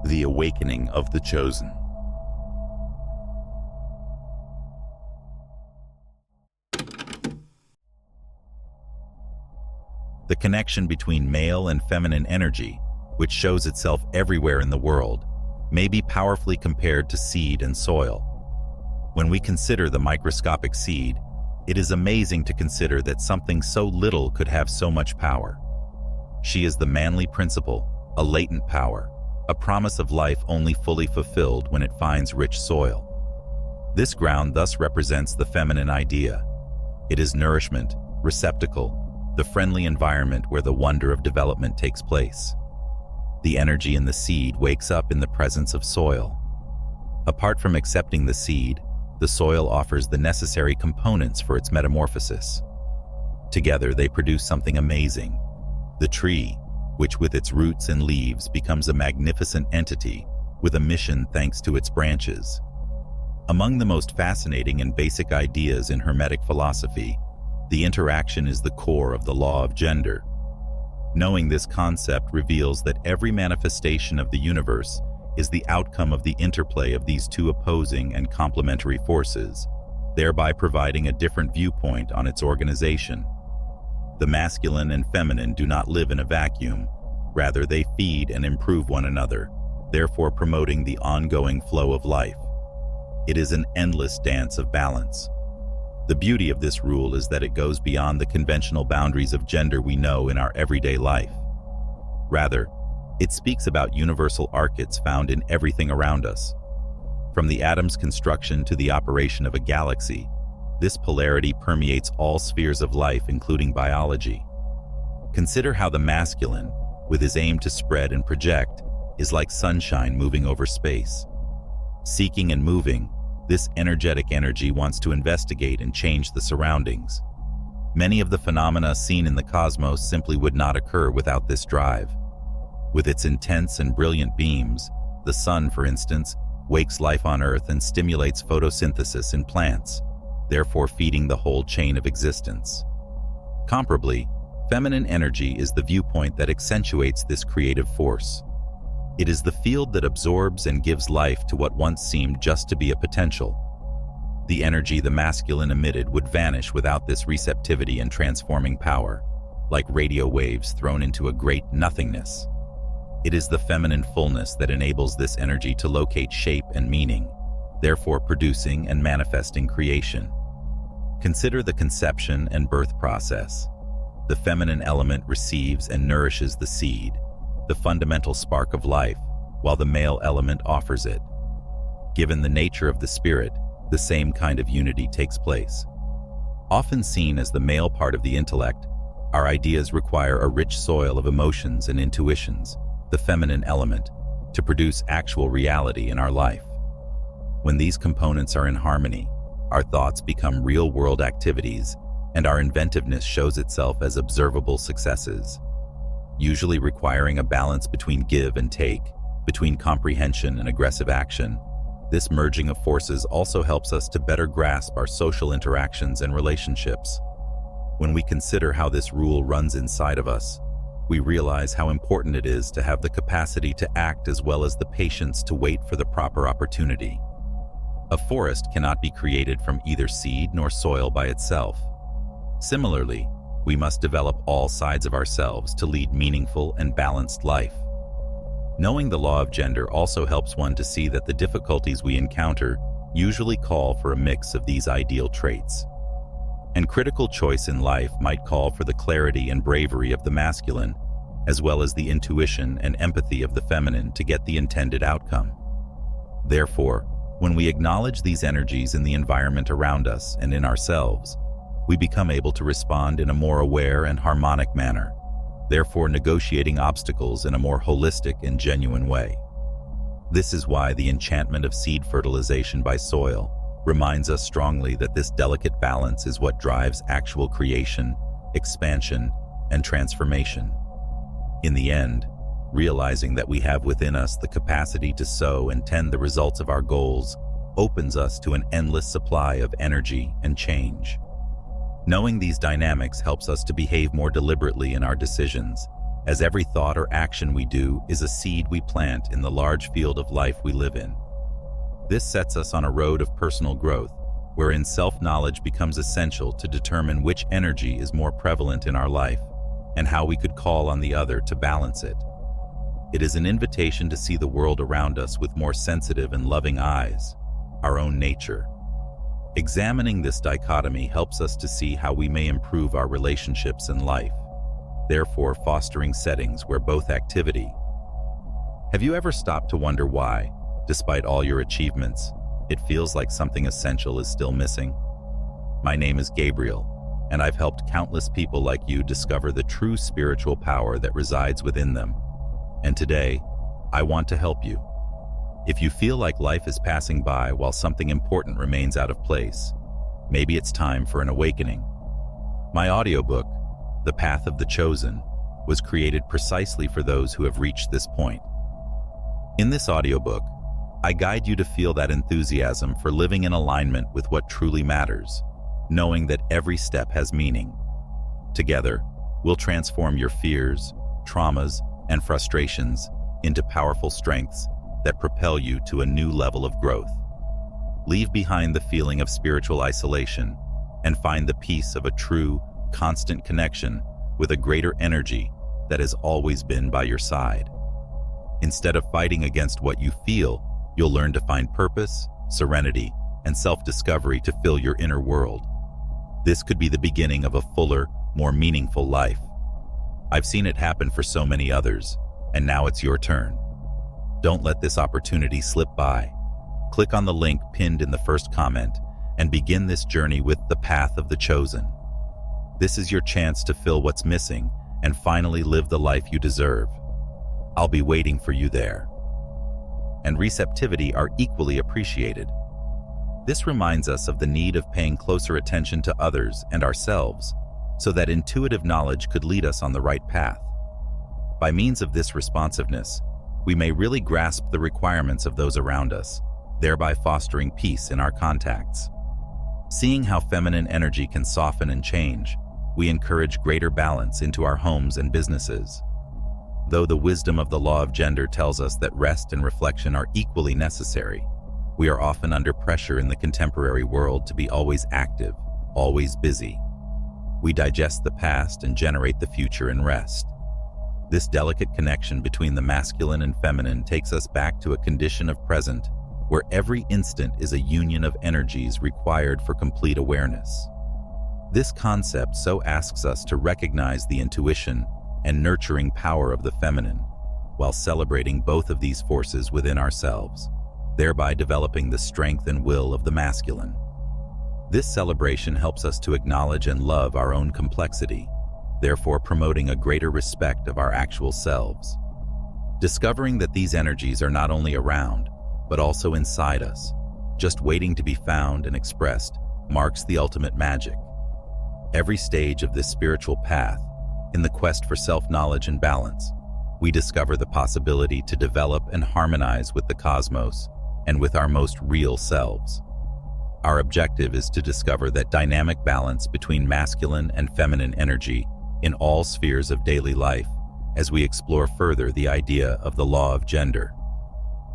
The awakening of the chosen. The connection between male and feminine energy, which shows itself everywhere in the world, may be powerfully compared to seed and soil. When we consider the microscopic seed, it is amazing to consider that something so little could have so much power. She is the manly principle, a latent power, a promise of life only fully fulfilled when it finds rich soil. This ground thus represents the feminine idea. It is nourishment, receptacle, the friendly environment where the wonder of development takes place. The energy in the seed wakes up in the presence of soil. Apart from accepting the seed, the soil offers the necessary components for its metamorphosis. Together they produce something amazing. The tree, which with its roots and leaves becomes a magnificent entity with a mission thanks to its branches. Among the most fascinating and basic ideas in Hermetic philosophy, the interaction is the core of the law of gender. Knowing this concept reveals that every manifestation of the universe is the outcome of the interplay of these two opposing and complementary forces, thereby providing a different viewpoint on its organization. The masculine and feminine do not live in a vacuum, rather they feed and improve one another, therefore promoting the ongoing flow of life. It is an endless dance of balance. The beauty of this rule is that it goes beyond the conventional boundaries of gender we know in our everyday life. Rather, it speaks about universal archetypes found in everything around us. From the atom's construction to the operation of a galaxy, this polarity permeates all spheres of life, including biology. Consider how the masculine, with his aim to spread and project, is like sunshine moving over space. Seeking and moving, this energetic energy wants to investigate and change the surroundings. Many of the phenomena seen in the cosmos simply would not occur without this drive. With its intense and brilliant beams, the sun, for instance, wakes life on Earth and stimulates photosynthesis in plants, therefore feeding the whole chain of existence. Comparably, feminine energy is the viewpoint that accentuates this creative force. It is the field that absorbs and gives life to what once seemed just to be a potential. The energy the masculine emitted would vanish without this receptivity and transforming power, like radio waves thrown into a great nothingness. It is the feminine fullness that enables this energy to locate shape and meaning, therefore producing and manifesting creation. Consider the conception and birth process. The feminine element receives and nourishes the seed, the fundamental spark of life, while the male element offers it. Given the nature of the spirit, the same kind of unity takes place. Often seen as the male part of the intellect, our ideas require a rich soil of emotions and intuitions, the feminine element, to produce actual reality in our life. When these components are in harmony, our thoughts become real-world activities, and our inventiveness shows itself as observable successes. Usually requiring a balance between give and take, between comprehension and aggressive action, this merging of forces also helps us to better grasp our social interactions and relationships. When we consider how this rule runs inside of us, we realize how important it is to have the capacity to act as well as the patience to wait for the proper opportunity. A forest cannot be created from either seed nor soil by itself. Similarly, we must develop all sides of ourselves to lead meaningful and balanced life. Knowing the law of gender also helps one to see that the difficulties we encounter usually call for a mix of these ideal traits. And critical choice in life might call for the clarity and bravery of the masculine, as well as the intuition and empathy of the feminine to get the intended outcome. Therefore, when we acknowledge these energies in the environment around us and in ourselves, we become able to respond in a more aware and harmonic manner, therefore negotiating obstacles in a more holistic and genuine way. This is why the enchantment of seed fertilization by soil reminds us strongly that this delicate balance is what drives actual creation, expansion, and transformation. In the end, realizing that we have within us the capacity to sow and tend the results of our goals opens us to an endless supply of energy and change. Knowing these dynamics helps us to behave more deliberately in our decisions, as every thought or action we do is a seed we plant in the large field of life we live in. This sets us on a road of personal growth, wherein self-knowledge becomes essential to determine which energy is more prevalent in our life and how we could call on the other to balance it. It is an invitation to see the world around us with more sensitive and loving eyes, our own nature. Examining this dichotomy helps us to see how we may improve our relationships and life, therefore fostering settings where both activity. Have you ever stopped to wonder why, despite all your achievements, it feels like something essential is still missing? My name is Gabriel, and I've helped countless people like you discover the true spiritual power that resides within them. And today, I want to help you. If you feel like life is passing by while something important remains out of place, maybe it's time for an awakening. My audiobook, The Path of the Chosen, was created precisely for those who have reached this point. In this audiobook, I guide you to feel that enthusiasm for living in alignment with what truly matters, knowing that every step has meaning. Together, we'll transform your fears, traumas, and frustrations into powerful strengths that propel you to a new level of growth. Leave behind the feeling of spiritual isolation and find the peace of a true, constant connection with a greater energy that has always been by your side. Instead of fighting against what you feel, you'll learn to find purpose, serenity, and self-discovery to fill your inner world. This could be the beginning of a fuller, more meaningful life. I've seen it happen for so many others, and now it's your turn. Don't let this opportunity slip by. Click on the link pinned in the first comment and begin this journey with The Path of the Chosen. This is your chance to fill what's missing and finally live the life you deserve. I'll be waiting for you there. And receptivity are equally appreciated. This reminds us of the need of paying closer attention to others and ourselves, so that intuitive knowledge could lead us on the right path. By means of this responsiveness, we may really grasp the requirements of those around us, thereby fostering peace in our contacts. Seeing how feminine energy can soften and change, we encourage greater balance into our homes and businesses. Though the wisdom of the law of gender tells us that rest and reflection are equally necessary, we are often under pressure in the contemporary world to be always active, always busy. We digest the past and generate the future in rest. This delicate connection between the masculine and feminine takes us back to a condition of present, where every instant is a union of energies required for complete awareness. This concept so asks us to recognize the intuition and nurturing power of the feminine, while celebrating both of these forces within ourselves, thereby developing the strength and will of the masculine. This celebration helps us to acknowledge and love our own complexity, therefore promoting a greater respect of our actual selves. Discovering that these energies are not only around, but also inside us, just waiting to be found and expressed, marks the ultimate magic. Every stage of this spiritual path, in the quest for self-knowledge and balance, we discover the possibility to develop and harmonize with the cosmos and with our most real selves. Our objective is to discover that dynamic balance between masculine and feminine energy in all spheres of daily life as we explore further the idea of the law of gender.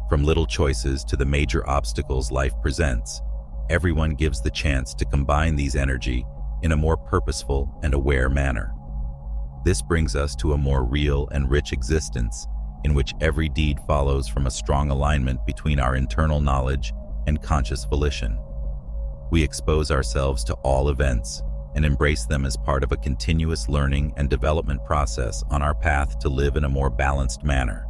From little choices to the major obstacles life presents, everyone gives the chance to combine these energy in a more purposeful and aware manner. This brings us to a more real and rich existence in which every deed follows from a strong alignment between our internal knowledge and conscious volition. We expose ourselves to all events and embrace them as part of a continuous learning and development process on our path to live in a more balanced manner.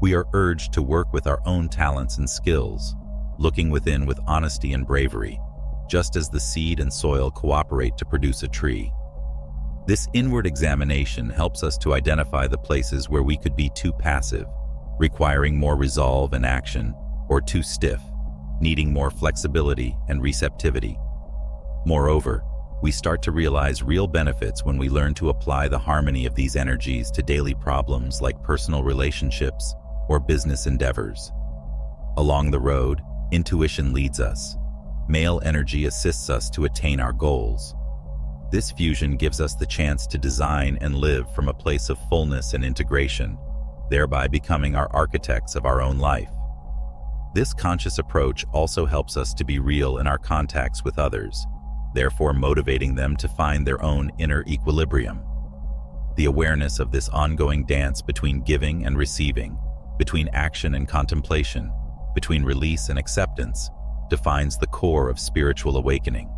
We are urged to work with our own talents and skills, looking within with honesty and bravery, just as the seed and soil cooperate to produce a tree. This inward examination helps us to identify the places where we could be too passive, requiring more resolve and action, or too stiff, needing more flexibility and receptivity. Moreover, we start to realize real benefits when we learn to apply the harmony of these energies to daily problems like personal relationships or business endeavors. Along the road, intuition leads us. Male energy assists us to attain our goals. This fusion gives us the chance to design and live from a place of fullness and integration, thereby becoming our architects of our own life. This conscious approach also helps us to be real in our contacts with others, therefore motivating them to find their own inner equilibrium. The awareness of this ongoing dance between giving and receiving, between action and contemplation, between release and acceptance, defines the core of spiritual awakening.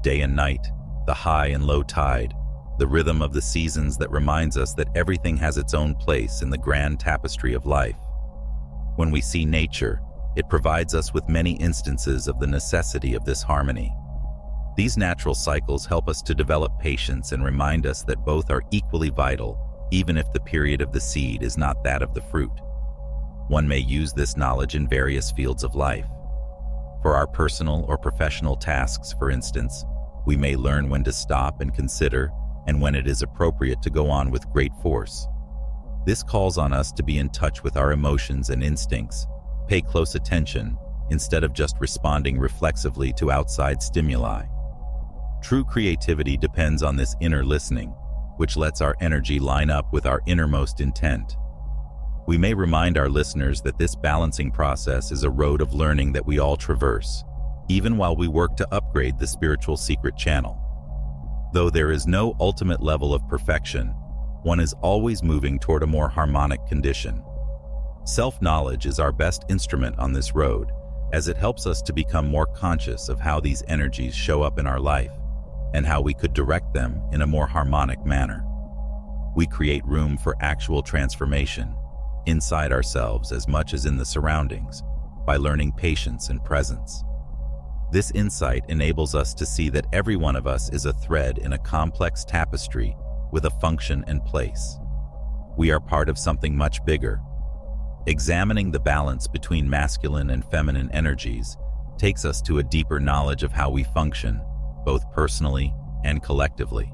Day and night, the high and low tide, the rhythm of the seasons that reminds us that everything has its own place in the grand tapestry of life. When we see nature, it provides us with many instances of the necessity of this harmony. These natural cycles help us to develop patience and remind us that both are equally vital, even if the period of the seed is not that of the fruit. One may use this knowledge in various fields of life. For our personal or professional tasks, for instance, we may learn when to stop and consider, and when it is appropriate to go on with great force. This calls on us to be in touch with our emotions and instincts, pay close attention, instead of just responding reflexively to outside stimuli. True creativity depends on this inner listening, which lets our energy line up with our innermost intent. We may remind our listeners that this balancing process is a road of learning that we all traverse, even while we work to upgrade the spiritual secret channel. Though there is no ultimate level of perfection, one is always moving toward a more harmonic condition. Self-knowledge is our best instrument on this road, as it helps us to become more conscious of how these energies show up in our life, and how we could direct them in a more harmonic manner. We create room for actual transformation, inside ourselves as much as in the surroundings, by learning patience and presence. This insight enables us to see that every one of us is a thread in a complex tapestry with a function and place. We are part of something much bigger. Examining the balance between masculine and feminine energies takes us to a deeper knowledge of how we function, both personally and collectively.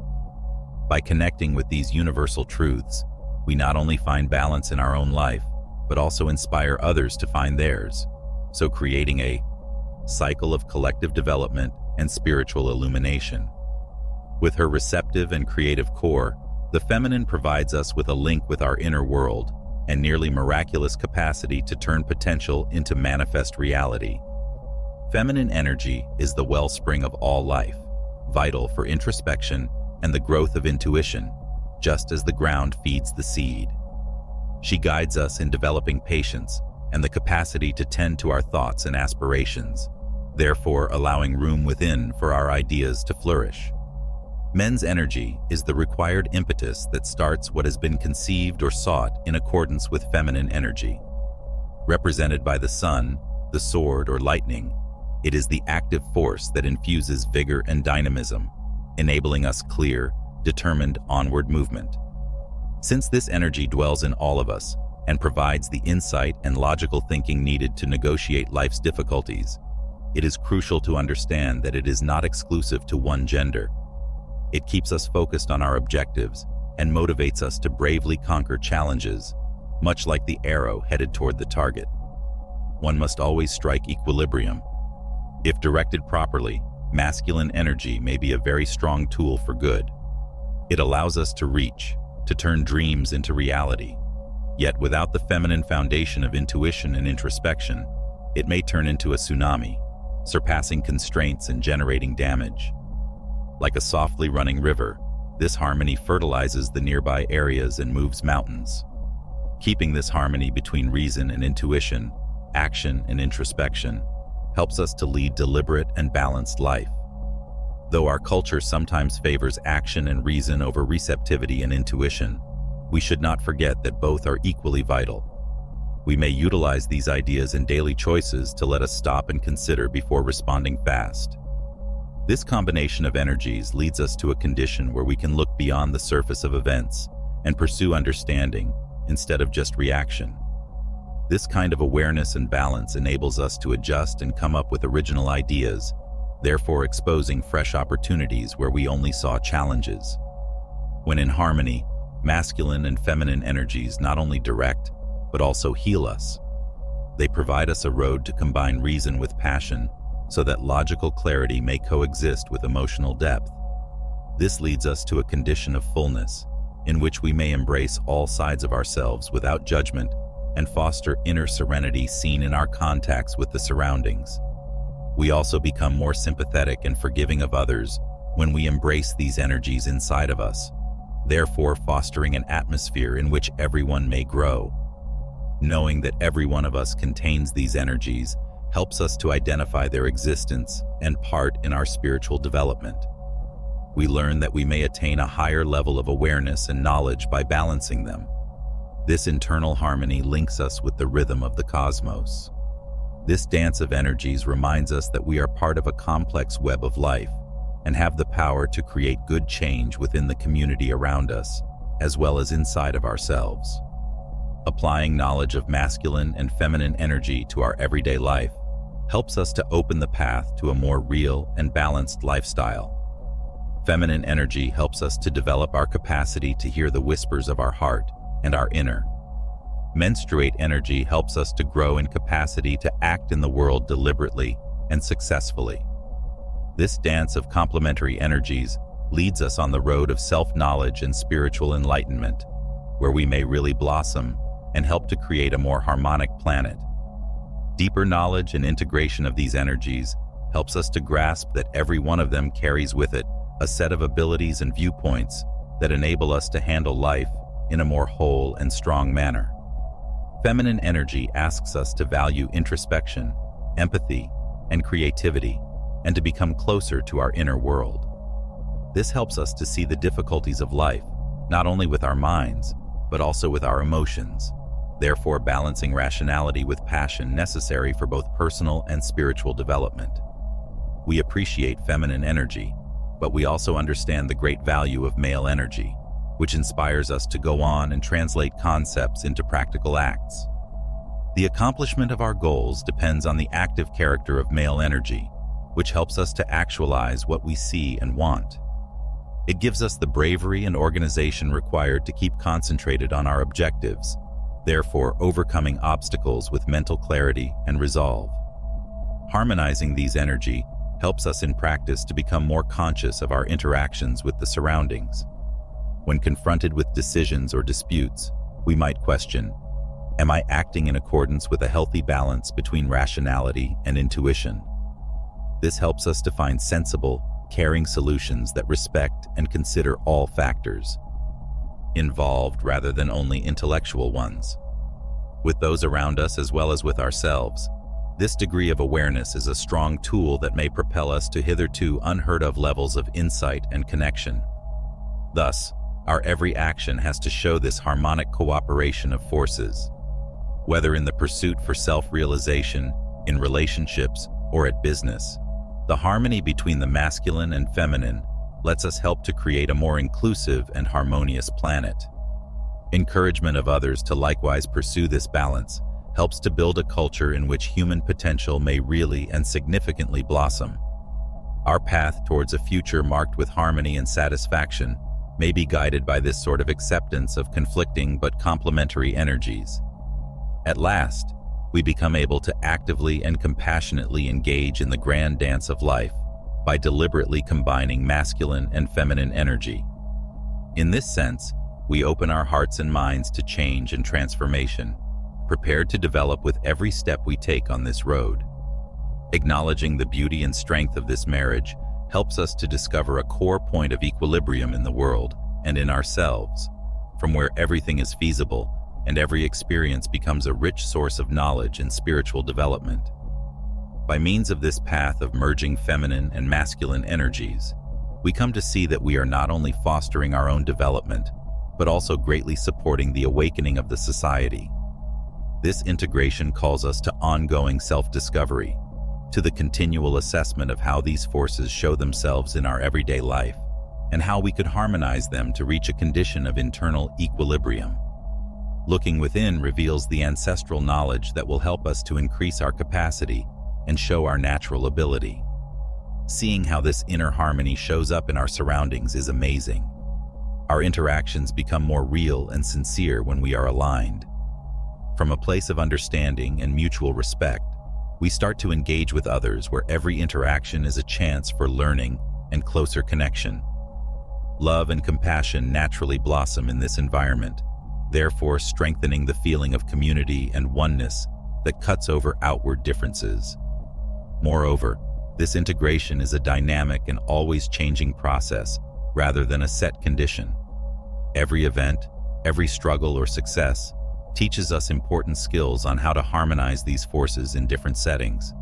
By connecting with these universal truths, we not only find balance in our own life, but also inspire others to find theirs, so creating a cycle of collective development and spiritual illumination. With her receptive and creative core, the feminine provides us with a link with our inner world and nearly miraculous capacity to turn potential into manifest reality. Feminine energy is the wellspring of all life, vital for introspection and the growth of intuition, just as the ground feeds the seed. She guides us in developing patience and the capacity to tend to our thoughts and aspirations, therefore allowing room within for our ideas to flourish. Men's energy is the required impetus that starts what has been conceived or sought in accordance with feminine energy. Represented by the sun, the sword, or lightning, it is the active force that infuses vigor and dynamism, enabling us clear, determined onward movement. Since this energy dwells in all of us and provides the insight and logical thinking needed to negotiate life's difficulties, it is crucial to understand that it is not exclusive to one gender. It keeps us focused on our objectives and motivates us to bravely conquer challenges, much like the arrow headed toward the target. One must always strike equilibrium. If directed properly, masculine energy may be a very strong tool for good. It allows us to reach, to turn dreams into reality. Yet without the feminine foundation of intuition and introspection, it may turn into a tsunami, surpassing constraints and generating damage. Like a softly running river, this harmony fertilizes the nearby areas and moves mountains. Keeping this harmony between reason and intuition, action and introspection, helps us to lead deliberate and balanced life. Though our culture sometimes favors action and reason over receptivity and intuition, we should not forget that both are equally vital. We may utilize these ideas in daily choices to let us stop and consider before responding fast. This combination of energies leads us to a condition where we can look beyond the surface of events and pursue understanding instead of just reaction. This kind of awareness and balance enables us to adjust and come up with original ideas, therefore exposing fresh opportunities where we only saw challenges. When in harmony, masculine and feminine energies not only direct, but also heal us. They provide us a road to combine reason with passion, so that logical clarity may coexist with emotional depth. This leads us to a condition of fullness, in which we may embrace all sides of ourselves without judgment and foster inner serenity seen in our contacts with the surroundings. We also become more sympathetic and forgiving of others when we embrace these energies inside of us, therefore fostering an atmosphere in which everyone may grow. Knowing that every one of us contains these energies helps us to identify their existence and part in our spiritual development. We learn that we may attain a higher level of awareness and knowledge by balancing them. This internal harmony links us with the rhythm of the cosmos. This dance of energies reminds us that we are part of a complex web of life and have the power to create good change within the community around us, as well as inside of ourselves. Applying knowledge of masculine and feminine energy to our everyday life helps us to open the path to a more real and balanced lifestyle. Feminine energy helps us to develop our capacity to hear the whispers of our heart and our inner. Menstruate energy helps us to grow in capacity to act in the world deliberately and successfully. This dance of complementary energies leads us on the road of self-knowledge and spiritual enlightenment, where we may really blossom and help to create a more harmonic planet. Deeper knowledge and integration of these energies helps us to grasp that every one of them carries with it a set of abilities and viewpoints that enable us to handle life in a more whole and strong manner. Feminine energy asks us to value introspection, empathy, and creativity, and to become closer to our inner world. This helps us to see the difficulties of life, not only with our minds, but also with our emotions, therefore balancing rationality with passion necessary for both personal and spiritual development. We appreciate feminine energy, but we also understand the great value of male energy, which inspires us to go on and translate concepts into practical acts. The accomplishment of our goals depends on the active character of male energy, which helps us to actualize what we see and want. It gives us the bravery and organization required to keep concentrated on our objectives, therefore overcoming obstacles with mental clarity and resolve. Harmonizing these energy helps us in practice to become more conscious of our interactions with the surroundings. When confronted with decisions or disputes, we might question, am I acting in accordance with a healthy balance between rationality and intuition? This helps us to find sensible, caring solutions that respect and consider all factors involved rather than only intellectual ones. With those around us as well as with ourselves, this degree of awareness is a strong tool that may propel us to hitherto unheard of levels of insight and connection. Thus, our every action has to show this harmonic cooperation of forces. Whether in the pursuit for self-realization, in relationships, or at business, the harmony between the masculine and feminine lets us help to create a more inclusive and harmonious planet. Encouragement of others to likewise pursue this balance helps to build a culture in which human potential may really and significantly blossom. Our path towards a future marked with harmony and satisfaction may be guided by this sort of acceptance of conflicting but complementary energies. At last, we become able to actively and compassionately engage in the grand dance of life by deliberately combining masculine and feminine energy. In this sense, we open our hearts and minds to change and transformation, prepared to develop with every step we take on this road. Acknowledging the beauty and strength of this marriage helps us to discover a core point of equilibrium in the world and in ourselves, from where everything is feasible and every experience becomes a rich source of knowledge and spiritual development. By means of this path of merging feminine and masculine energies, we come to see that we are not only fostering our own development, but also greatly supporting the awakening of the society. This integration calls us to ongoing self-discovery, to the continual assessment of how these forces show themselves in our everyday life, and how we could harmonize them to reach a condition of internal equilibrium. Looking within reveals the ancestral knowledge that will help us to increase our capacity and show our natural ability. Seeing how this inner harmony shows up in our surroundings is amazing. Our interactions become more real and sincere when we are aligned. From a place of understanding and mutual respect, we start to engage with others where every interaction is a chance for learning and closer connection. Love and compassion naturally blossom in this environment, therefore strengthening the feeling of community and oneness that cuts over outward differences. Moreover, this integration is a dynamic and always changing process rather than a set condition. Every event, every struggle or success teaches us important skills on how to harmonize these forces in different settings.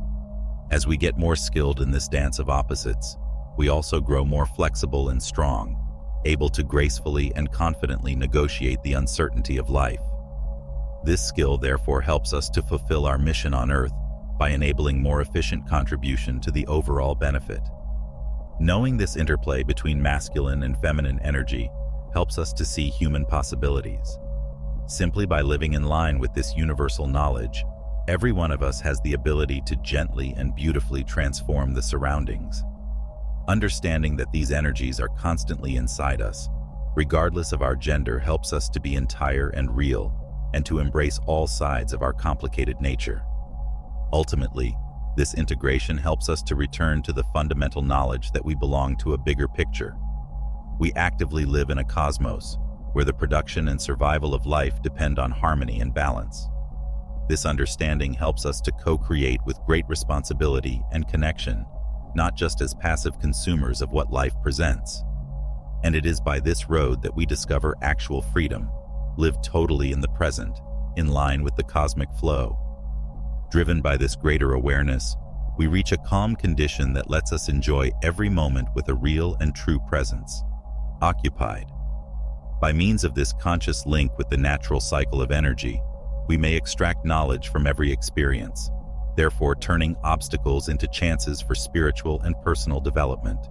As we get more skilled in this dance of opposites, we also grow more flexible and strong, able to gracefully and confidently negotiate the uncertainty of life. This skill therefore helps us to fulfill our mission on Earth by enabling more efficient contribution to the overall benefit. Knowing this interplay between masculine and feminine energy helps us to see human possibilities. Simply by living in line with this universal knowledge, every one of us has the ability to gently and beautifully transform the surroundings. Understanding that these energies are constantly inside us, regardless of our gender, helps us to be entire and real, and to embrace all sides of our complicated nature. Ultimately, this integration helps us to return to the fundamental knowledge that we belong to a bigger picture. We actively live in a cosmos where the production and survival of life depend on harmony and balance. This understanding helps us to co-create with great responsibility and connection, not just as passive consumers of what life presents. And it is by this road that we discover actual freedom, live totally in the present, in line with the cosmic flow. Driven by this greater awareness, we reach a calm condition that lets us enjoy every moment with a real and true presence, occupied. By means of this conscious link with the natural cycle of energy, we may extract knowledge from every experience, therefore turning obstacles into chances for spiritual and personal development.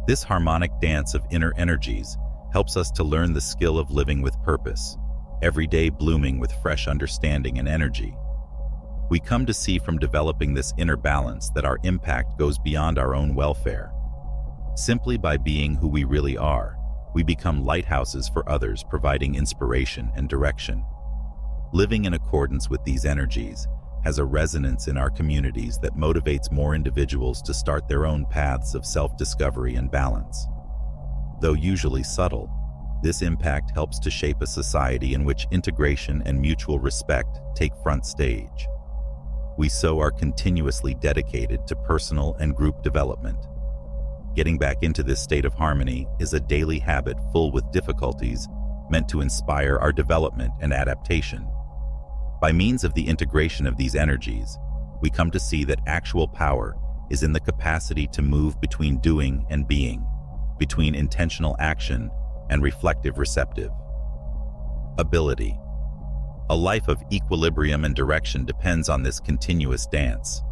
This harmonic dance of inner energies helps us to learn the skill of living with purpose, every day blooming with fresh understanding and energy. We come to see from developing this inner balance that our impact goes beyond our own welfare. Simply by being who we really are, we become lighthouses for others, providing inspiration and direction. Living in accordance with these energies has a resonance in our communities that motivates more individuals to start their own paths of self-discovery and balance. Though usually subtle, this impact helps to shape a society in which integration and mutual respect take front stage. We so are continuously dedicated to personal and group development. Getting back into this state of harmony is a daily habit full with difficulties meant to inspire our development and adaptation. By means of the integration of these energies, we come to see that actual power is in the capacity to move between doing and being, between intentional action and reflective receptive. Ability. A life of equilibrium and direction depends on this continuous dance.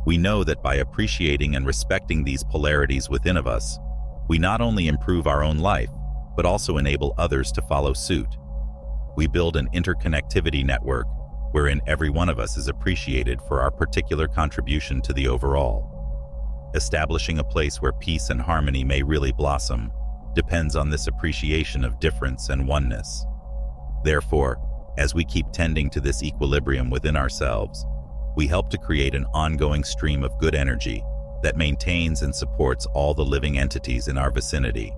We know that by appreciating and respecting these polarities within of us, we not only improve our own life, but also enable others to follow suit. We build an interconnectivity network wherein every one of us is appreciated for our particular contribution to the overall. Establishing a place where peace and harmony may really blossom depends on this appreciation of difference and oneness. Therefore, as we keep tending to this equilibrium within ourselves, we help to create an ongoing stream of good energy that maintains and supports all the living entities in our vicinity.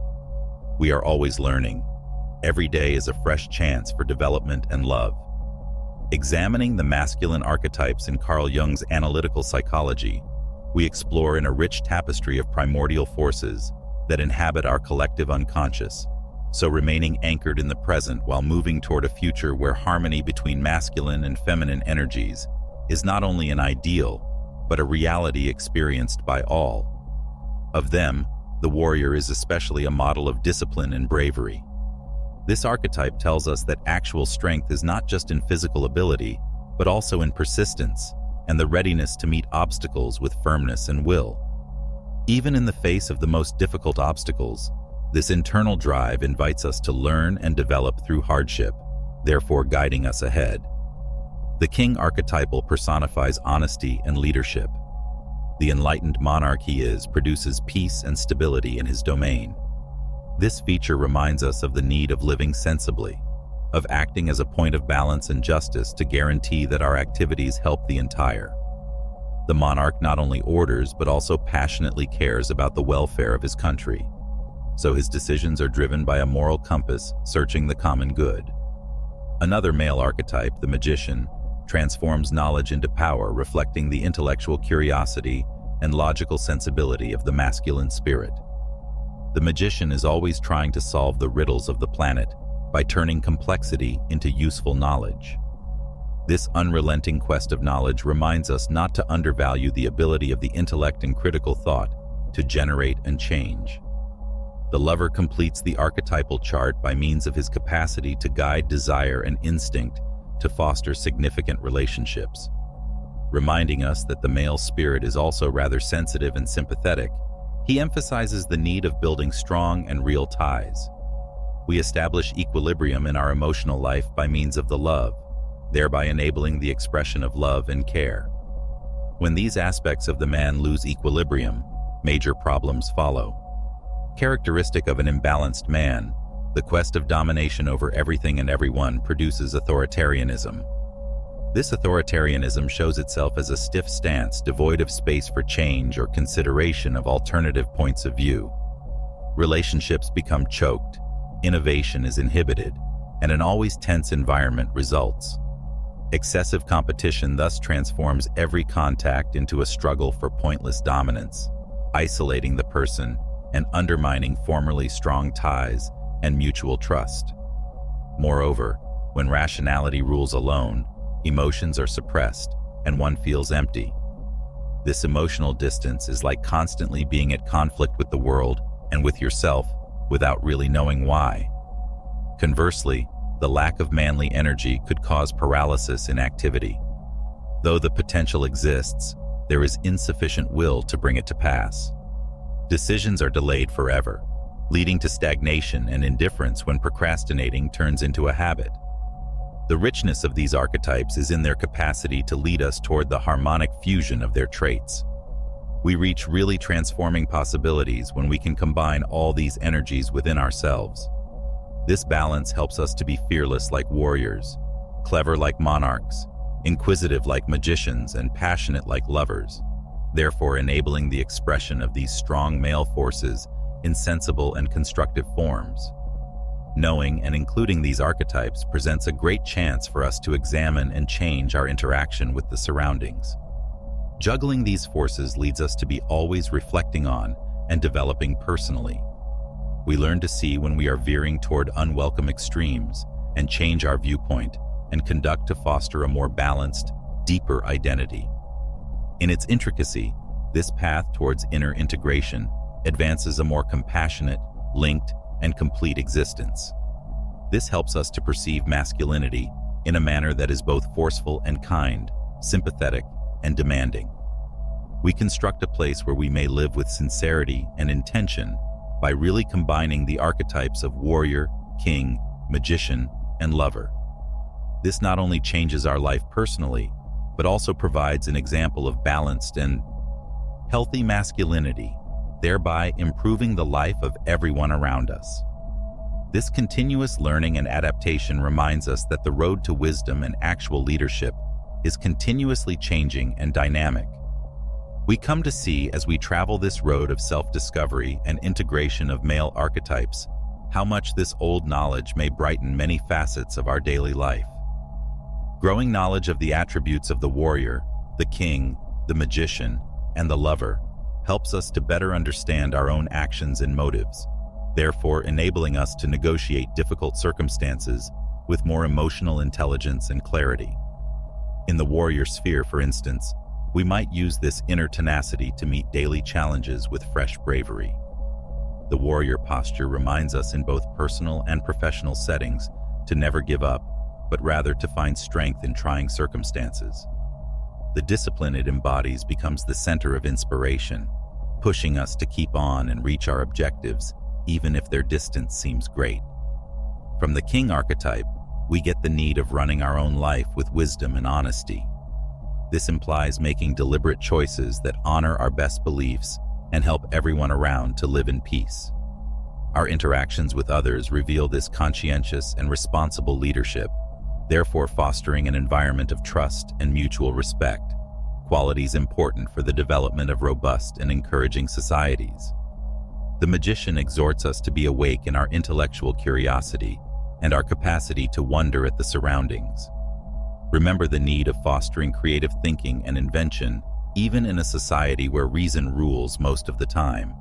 We are always learning. Every day is a fresh chance for development and love. Examining the masculine archetypes in Carl Jung's analytical psychology, we explore in a rich tapestry of primordial forces that inhabit our collective unconscious, so remaining anchored in the present while moving toward a future where harmony between masculine and feminine energies is not only an ideal, but a reality experienced by all. Of them, the warrior is especially a model of discipline and bravery. This archetype tells us that actual strength is not just in physical ability, but also in persistence and the readiness to meet obstacles with firmness and will. Even in the face of the most difficult obstacles, this internal drive invites us to learn and develop through hardship, therefore guiding us ahead. The king archetypal personifies honesty and leadership. The enlightened monarch he is produces peace and stability in his domain. This feature reminds us of the need of living sensibly, of acting as a point of balance and justice to guarantee that our activities help the entire. The monarch not only orders but also passionately cares about the welfare of his country. so his decisions are driven by a moral compass searching the common good. Another male archetype, the magician, transforms knowledge into power, reflecting the intellectual curiosity and logical sensibility of the masculine spirit. The magician is always trying to solve the riddles of the planet by turning complexity into useful knowledge. This unrelenting quest of knowledge reminds us not to undervalue the ability of the intellect and critical thought to generate and change. The lover completes the archetypal chart by means of his capacity to guide desire and instinct to foster significant relationships. Reminding us that the male spirit is also rather sensitive and sympathetic, he emphasizes the need of building strong and real ties. We establish equilibrium in our emotional life by means of the love, thereby enabling the expression of love and care. When these aspects of the man lose equilibrium, major problems follow. Characteristic of an imbalanced man, the quest of domination over everything and everyone produces authoritarianism. This authoritarianism shows itself as a stiff stance devoid of space for change or consideration of alternative points of view. Relationships become choked, innovation is inhibited, and an always tense environment results. Excessive competition thus transforms every contact into a struggle for pointless dominance, isolating the person and undermining formerly strong ties and mutual trust. Moreover, when rationality rules alone, emotions are suppressed and one feels empty. This emotional distance is like constantly being at conflict with the world and with yourself without really knowing why. Conversely, the lack of manly energy could cause paralysis in activity. Though the potential exists, there is insufficient will to bring it to pass. Decisions are delayed forever, leading to stagnation and indifference when procrastinating turns into a habit. The richness of these archetypes is in their capacity to lead us toward the harmonic fusion of their traits. We reach really transforming possibilities when we can combine all these energies within ourselves. This balance helps us to be fearless like warriors, clever like monarchs, inquisitive like magicians, and passionate like lovers, therefore enabling the expression of these strong male forces in sensible and constructive forms. Knowing and including these archetypes presents a great chance for us to examine and change our interaction with the surroundings. Juggling these forces leads us to be always reflecting on and developing personally. We learn to see when we are veering toward unwelcome extremes and change our viewpoint and conduct to foster a more balanced, deeper identity. In its intricacy, this path towards inner integration advances a more compassionate, linked, and complete existence. This helps us to perceive masculinity in a manner that is both forceful and kind, sympathetic and demanding. We construct a place where we may live with sincerity and intention by really combining the archetypes of warrior, king, magician, and lover. This not only changes our life personally, but also provides an example of balanced and healthy masculinity, thereby improving the life of everyone around us. This continuous learning and adaptation reminds us that the road to wisdom and actual leadership is continuously changing and dynamic. We come to see, as we travel this road of self-discovery and integration of male archetypes, how much this old knowledge may brighten many facets of our daily life. Growing knowledge of the attributes of the warrior, the king, the magician, and the lover helps us to better understand our own actions and motives, therefore enabling us to negotiate difficult circumstances with more emotional intelligence and clarity. In the warrior sphere, for instance, we might use this inner tenacity to meet daily challenges with fresh bravery. The warrior posture reminds us in both personal and professional settings to never give up, but rather to find strength in trying circumstances. The discipline it embodies becomes the center of inspiration, pushing us to keep on and reach our objectives, even if their distance seems great. From the king archetype, we get the need of running our own life with wisdom and honesty. This implies making deliberate choices that honor our best beliefs and help everyone around to live in peace. Our interactions with others reveal this conscientious and responsible leadership, therefore fostering an environment of trust and mutual respect, qualities important for the development of robust and encouraging societies. The magician exhorts us to be awake in our intellectual curiosity and our capacity to wonder at the surroundings. Remember the need of fostering creative thinking and invention, even in a society where reason rules most of the time.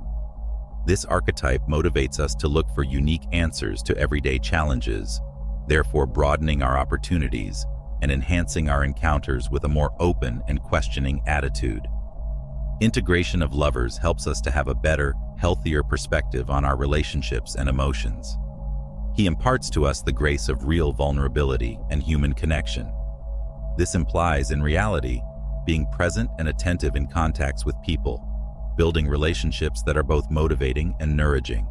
This archetype motivates us to look for unique answers to everyday challenges, therefore broadening our opportunities and enhancing our encounters with a more open and questioning attitude. Integration of lovers helps us to have a better, healthier perspective on our relationships and emotions. He imparts to us the grace of real vulnerability and human connection. This implies, in reality, being present and attentive in contacts with people, building relationships that are both motivating and nourishing.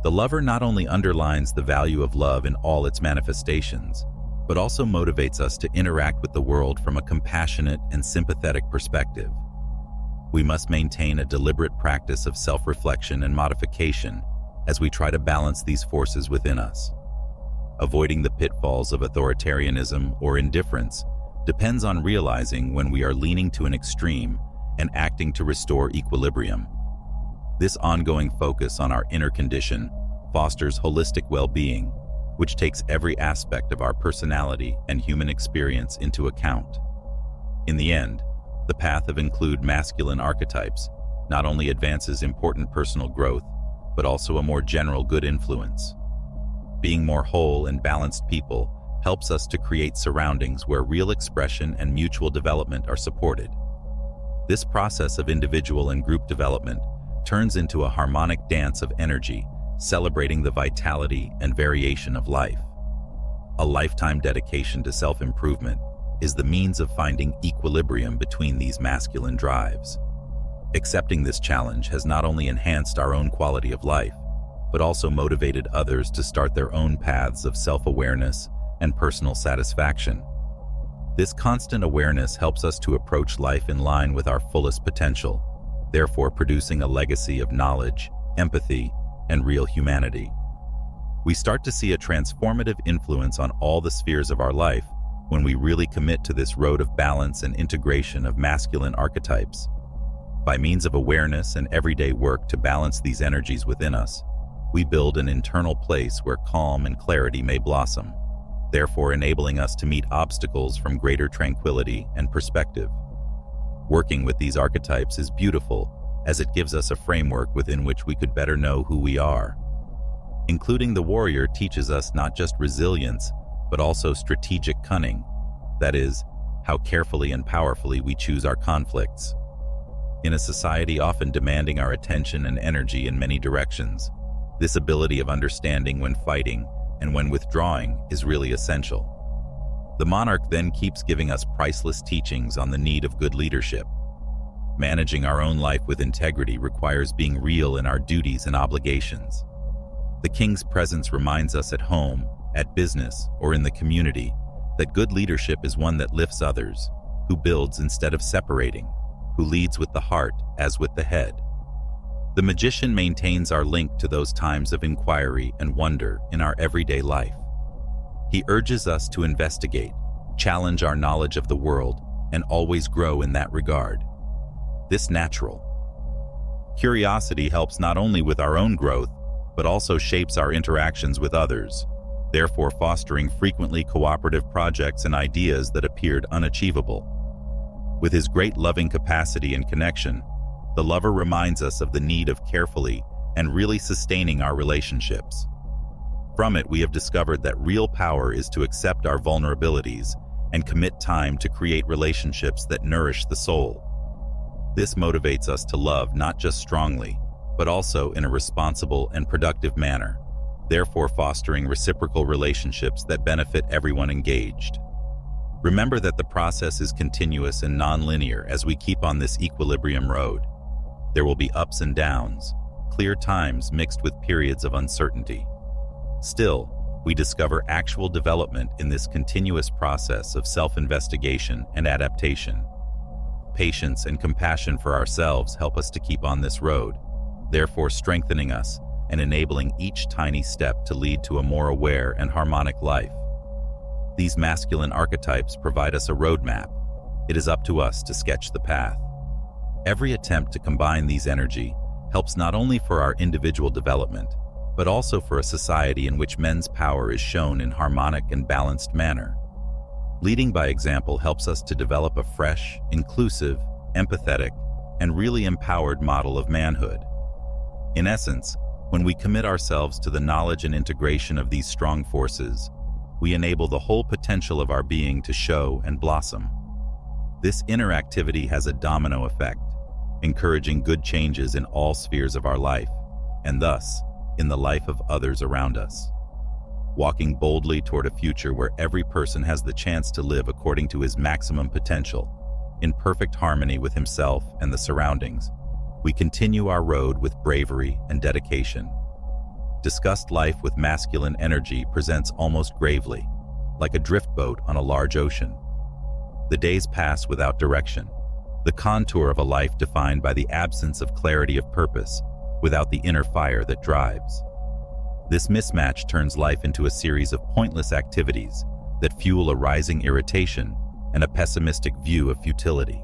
The lover not only underlines the value of love in all its manifestations, but also motivates us to interact with the world from a compassionate and sympathetic perspective. We must maintain a deliberate practice of self-reflection and modification as we try to balance these forces within us. Avoiding the pitfalls of authoritarianism or indifference depends on realizing when we are leaning to an extreme and acting to restore equilibrium. This ongoing focus on our inner condition fosters holistic well-being, which takes every aspect of our personality and human experience into account. In the end, the path of include masculine archetypes not only advances important personal growth, but also a more general good influence. Being more whole and balanced people helps us to create surroundings where real expression and mutual development are supported. This process of individual and group development turns into a harmonic dance of energy, celebrating the vitality and variation of life. A lifetime dedication to self-improvement is the means of finding equilibrium between these masculine drives. Accepting this challenge has not only enhanced our own quality of life, but also motivated others to start their own paths of self-awareness and personal satisfaction. This constant awareness helps us to approach life in line with our fullest potential, therefore producing a legacy of knowledge, empathy, and real humanity. We start to see a transformative influence on all the spheres of our life when we really commit to this road of balance and integration of masculine archetypes. By means of awareness and everyday work to balance these energies within us, we build an internal place where calm and clarity may blossom, therefore enabling us to meet obstacles from greater tranquility and perspective. Working with these archetypes is beautiful, as it gives us a framework within which we could better know who we are. Including the warrior teaches us not just resilience, but also strategic cunning, that is, how carefully and powerfully we choose our conflicts. In a society often demanding our attention and energy in many directions, this ability of understanding when fighting and when withdrawing is really essential. The monarch then keeps giving us priceless teachings on the need of good leadership. Managing our own life with integrity requires being real in our duties and obligations. The king's presence reminds us at home, at business, or in the community that good leadership is one that lifts others, who builds instead of separating, who leads with the heart as with the head. The magician maintains our link to those times of inquiry and wonder in our everyday life. He urges us to investigate, challenge our knowledge of the world, and always grow in that regard. This natural curiosity helps not only with our own growth, but also shapes our interactions with others, therefore fostering frequently cooperative projects and ideas that appeared unachievable. With his great loving capacity and connection, the lover reminds us of the need of carefully and really sustaining our relationships. From it, we have discovered that real power is to accept our vulnerabilities and commit time to create relationships that nourish the soul. This motivates us to love not just strongly, but also in a responsible and productive manner, therefore fostering reciprocal relationships that benefit everyone engaged. Remember that the process is continuous and non-linear as we keep on this equilibrium road. There will be ups and downs, clear times mixed with periods of uncertainty. Still, we discover actual development in this continuous process of self-investigation and adaptation. Patience and compassion for ourselves help us to keep on this road, therefore strengthening us and enabling each tiny step to lead to a more aware and harmonic life. These masculine archetypes provide us a roadmap. It is up to us to sketch the path. Every attempt to combine these energy helps not only for our individual development, but also for a society in which men's power is shown in harmonic and balanced manner. Leading by example helps us to develop a fresh, inclusive, empathetic, and really empowered model of manhood. In essence, when we commit ourselves to the knowledge and integration of these strong forces, we enable the whole potential of our being to show and blossom. This inner activity has a domino effect, encouraging good changes in all spheres of our life, and thus, in the life of others around us. Walking boldly toward a future where every person has the chance to live according to his maximum potential, in perfect harmony with himself and the surroundings, we continue our road with bravery and dedication. Discussed life with masculine energy presents almost gravely, like a drift boat on a large ocean. The days pass without direction, the contour of a life defined by the absence of clarity of purpose, without the inner fire that drives. This mismatch turns life into a series of pointless activities that fuel a rising irritation and a pessimistic view of futility.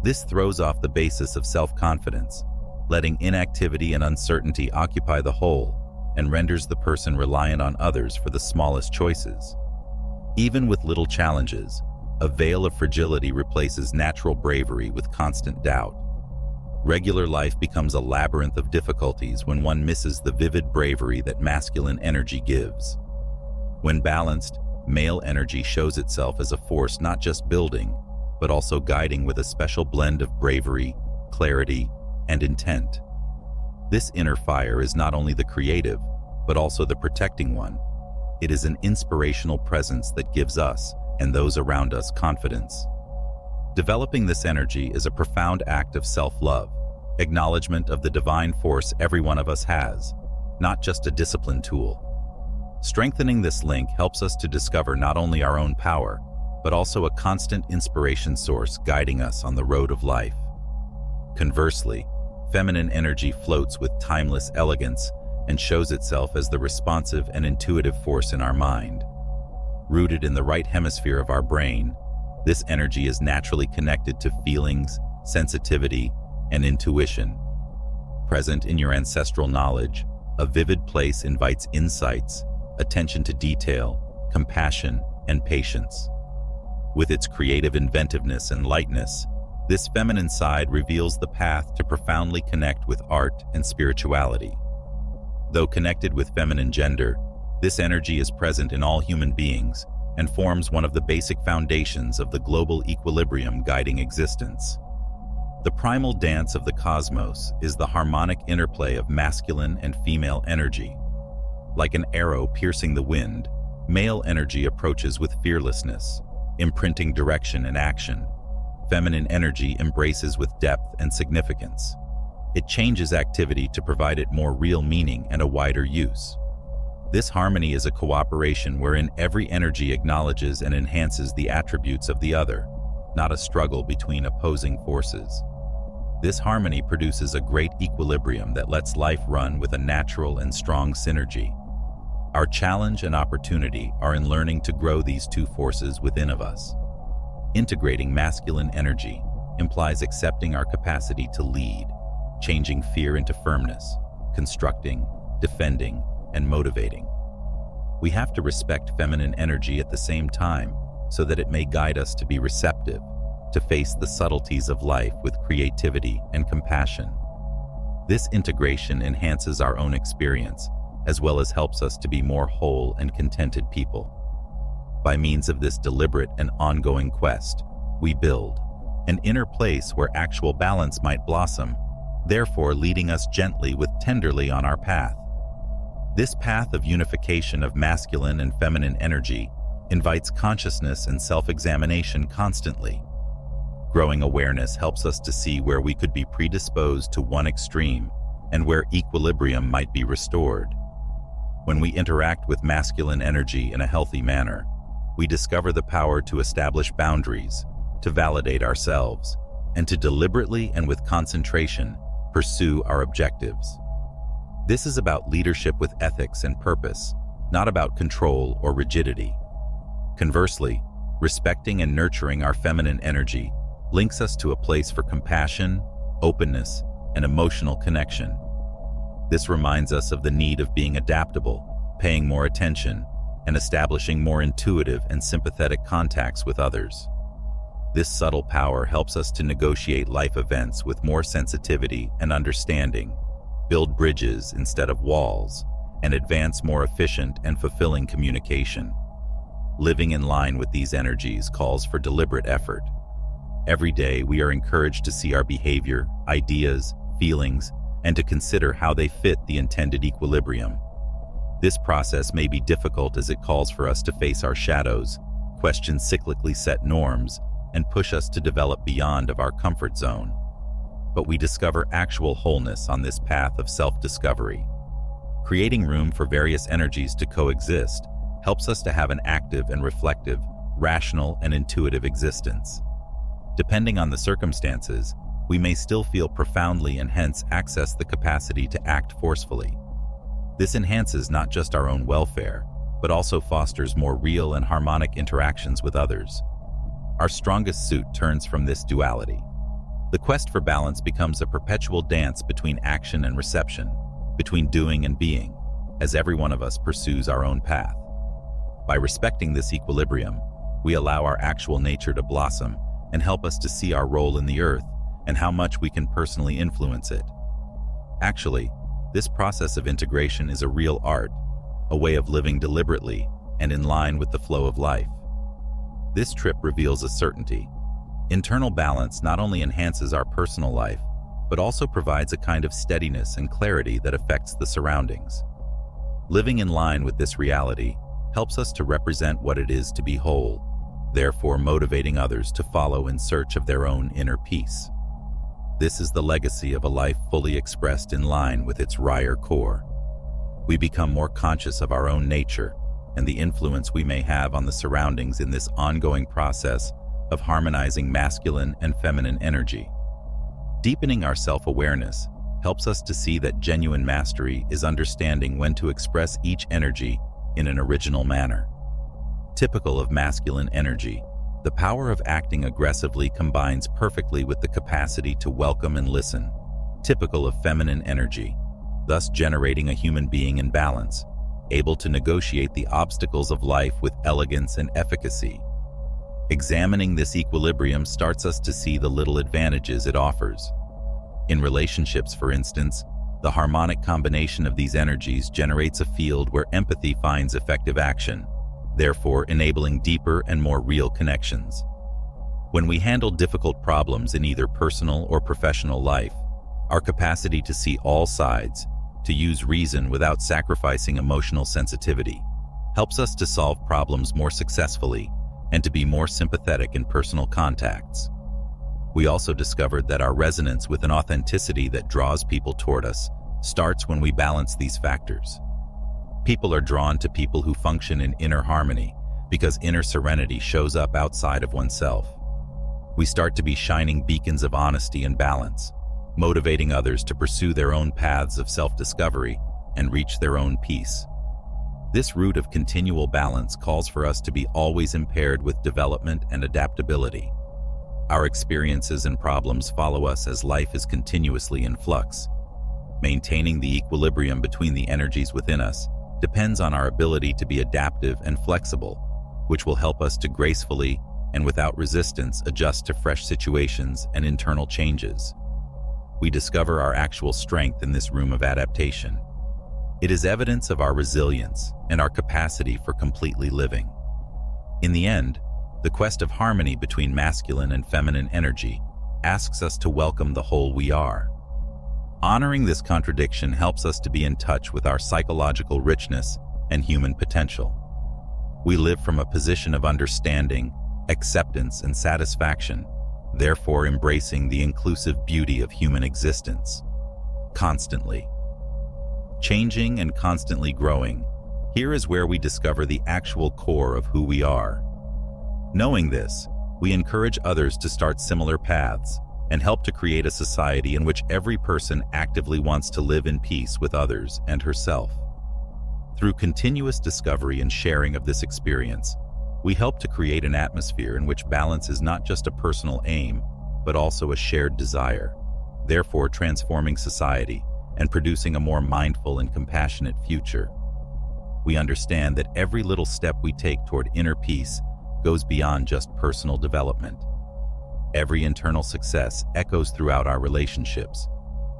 This throws off the basis of self-confidence, letting inactivity and uncertainty occupy the whole, and renders the person reliant on others for the smallest choices. Even with little challenges, a veil of fragility replaces natural bravery with constant doubt. Regular life becomes a labyrinth of difficulties when one misses the vivid bravery that masculine energy gives. When balanced, male energy shows itself as a force not just building, but also guiding with a special blend of bravery, clarity, and intent. This inner fire is not only the creative, but also the protecting one. It is an inspirational presence that gives us and those around us confidence. Developing this energy is a profound act of self-love, acknowledgement of the divine force every one of us has, not just a discipline tool. Strengthening this link helps us to discover not only our own power, but also a constant inspiration source guiding us on the road of life. Conversely, feminine energy floats with timeless elegance and shows itself as the responsive and intuitive force in our mind. Rooted in the right hemisphere of our brain, this energy is naturally connected to feelings, sensitivity, and intuition. Present in your ancestral knowledge, a vivid place invites insights, attention to detail, compassion, and patience. With its creative inventiveness and lightness, this feminine side reveals the path to profoundly connect with art and spirituality. Though connected with feminine gender, this energy is present in all human beings and forms one of the basic foundations of the global equilibrium guiding existence. The primal dance of the cosmos is the harmonic interplay of masculine and female energy. Like an arrow piercing the wind, male energy approaches with fearlessness, imprinting direction and action. Feminine energy embraces with depth and significance. It changes activity to provide it more real meaning and a wider use. This harmony is a cooperation wherein every energy acknowledges and enhances the attributes of the other, not a struggle between opposing forces. This harmony produces a great equilibrium that lets life run with a natural and strong synergy. Our challenge and opportunity are in learning to grow these two forces within of us. Integrating masculine energy implies accepting our capacity to lead, changing fear into firmness, constructing, defending, and motivating. We have to respect feminine energy at the same time so that it may guide us to be receptive, to face the subtleties of life with creativity and compassion. This integration enhances our own experience, as well as helps us to be more whole and contented people. By means of this deliberate and ongoing quest, we build an inner place where actual balance might blossom, therefore leading us gently with tenderly on our path. This path of unification of masculine and feminine energy invites consciousness and self-examination constantly. Growing awareness helps us to see where we could be predisposed to one extreme and where equilibrium might be restored. When we interact with masculine energy in a healthy manner, we discover the power to establish boundaries, to validate ourselves, and to deliberately and with concentration pursue our objectives. This is about leadership with ethics and purpose, not about control or rigidity. Conversely, respecting and nurturing our feminine energy links us to a place for compassion, openness, and emotional connection. This reminds us of the need of being adaptable, paying more attention, and establishing more intuitive and sympathetic contacts with others. This subtle power helps us to negotiate life events with more sensitivity and understanding, build bridges instead of walls, and advance more efficient and fulfilling communication. Living in line with these energies calls for deliberate effort. Every day, we are encouraged to see our behavior, ideas, feelings, and to consider how they fit the intended equilibrium. This process may be difficult as it calls for us to face our shadows, question cyclically set norms, and push us to develop beyond of our comfort zone. But we discover actual wholeness on this path of self-discovery. Creating room for various energies to coexist helps us to have an active and reflective, rational and intuitive existence. Depending on the circumstances, we may still feel profoundly and hence access the capacity to act forcefully. This enhances not just our own welfare, but also fosters more real and harmonic interactions with others. Our strongest suit turns from this duality. The quest for balance becomes a perpetual dance between action and reception, between doing and being, as every one of us pursues our own path. By respecting this equilibrium, we allow our actual nature to blossom and help us to see our role in the earth and how much we can personally influence it. Actually, this process of integration is a real art, a way of living deliberately and in line with the flow of life. This trip reveals a certainty. Internal balance not only enhances our personal life, but also provides a kind of steadiness and clarity that affects the surroundings. Living in line with this reality helps us to represent what it is to be whole, therefore motivating others to follow in search of their own inner peace. This is the legacy of a life fully expressed in line with its higher core. We become more conscious of our own nature and the influence we may have on the surroundings in this ongoing process of harmonizing masculine and feminine energy. Deepening our self-awareness helps us to see that genuine mastery is understanding when to express each energy in an original manner. Typical of masculine energy, the power of acting aggressively combines perfectly with the capacity to welcome and listen. Typical of feminine energy, thus generating a human being in balance, able to negotiate the obstacles of life with elegance and efficacy. Examining this equilibrium starts us to see the little advantages it offers. In relationships, for instance, the harmonic combination of these energies generates a field where empathy finds effective action, therefore enabling deeper and more real connections. When we handle difficult problems in either personal or professional life, our capacity to see all sides, to use reason without sacrificing emotional sensitivity, helps us to solve problems more successfully and to be more sympathetic in personal contacts. We also discovered that our resonance with an authenticity that draws people toward us starts when we balance these factors. People are drawn to people who function in inner harmony because inner serenity shows up outside of oneself. We start to be shining beacons of honesty and balance, motivating others to pursue their own paths of self-discovery and reach their own peace. This route of continual balance calls for us to be always impaired with development and adaptability. Our experiences and problems follow us as life is continuously in flux. Maintaining the equilibrium between the energies within us depends on our ability to be adaptive and flexible, which will help us to gracefully and without resistance adjust to fresh situations and internal changes. We discover our actual strength in this room of adaptation. It is evidence of our resilience and our capacity for completely living. In the end, the quest of harmony between masculine and feminine energy asks us to welcome the whole we are. Honoring this contradiction helps us to be in touch with our psychological richness and human potential. We live from a position of understanding, acceptance, and satisfaction, therefore embracing the inclusive beauty of human existence. Constantly changing and constantly growing, here is where we discover the actual core of who we are. Knowing this, we encourage others to start similar paths and help to create a society in which every person actively wants to live in peace with others and herself. Through continuous discovery and sharing of this experience, we help to create an atmosphere in which balance is not just a personal aim, but also a shared desire. therefore transforming society and producing a more mindful and compassionate future. We understand that every little step we take toward inner peace goes beyond just personal development. Every internal success echoes throughout our relationships,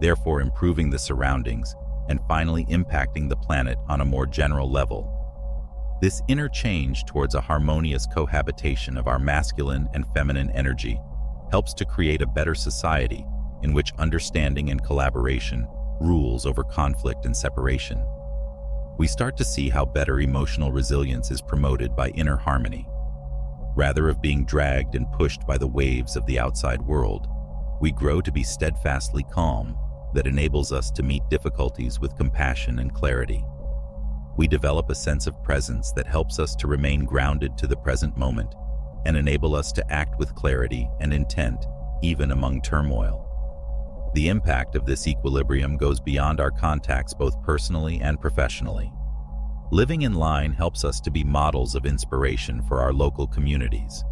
therefore improving the surroundings and finally impacting the planet on a more general level. This inner change towards a harmonious cohabitation of our masculine and feminine energy helps to create a better society in which understanding and collaboration rules over conflict and separation. We start to see how better emotional resilience is promoted by inner harmony. Rather of being dragged and pushed by the waves of the outside world, we grow to be steadfastly calm that enables us to meet difficulties with compassion and clarity. We develop a sense of presence that helps us to remain grounded to the present moment and enable us to act with clarity and intent even among turmoil. The impact of this equilibrium goes beyond our contacts both personally and professionally. Living in line helps us to be models of inspiration for our local communities.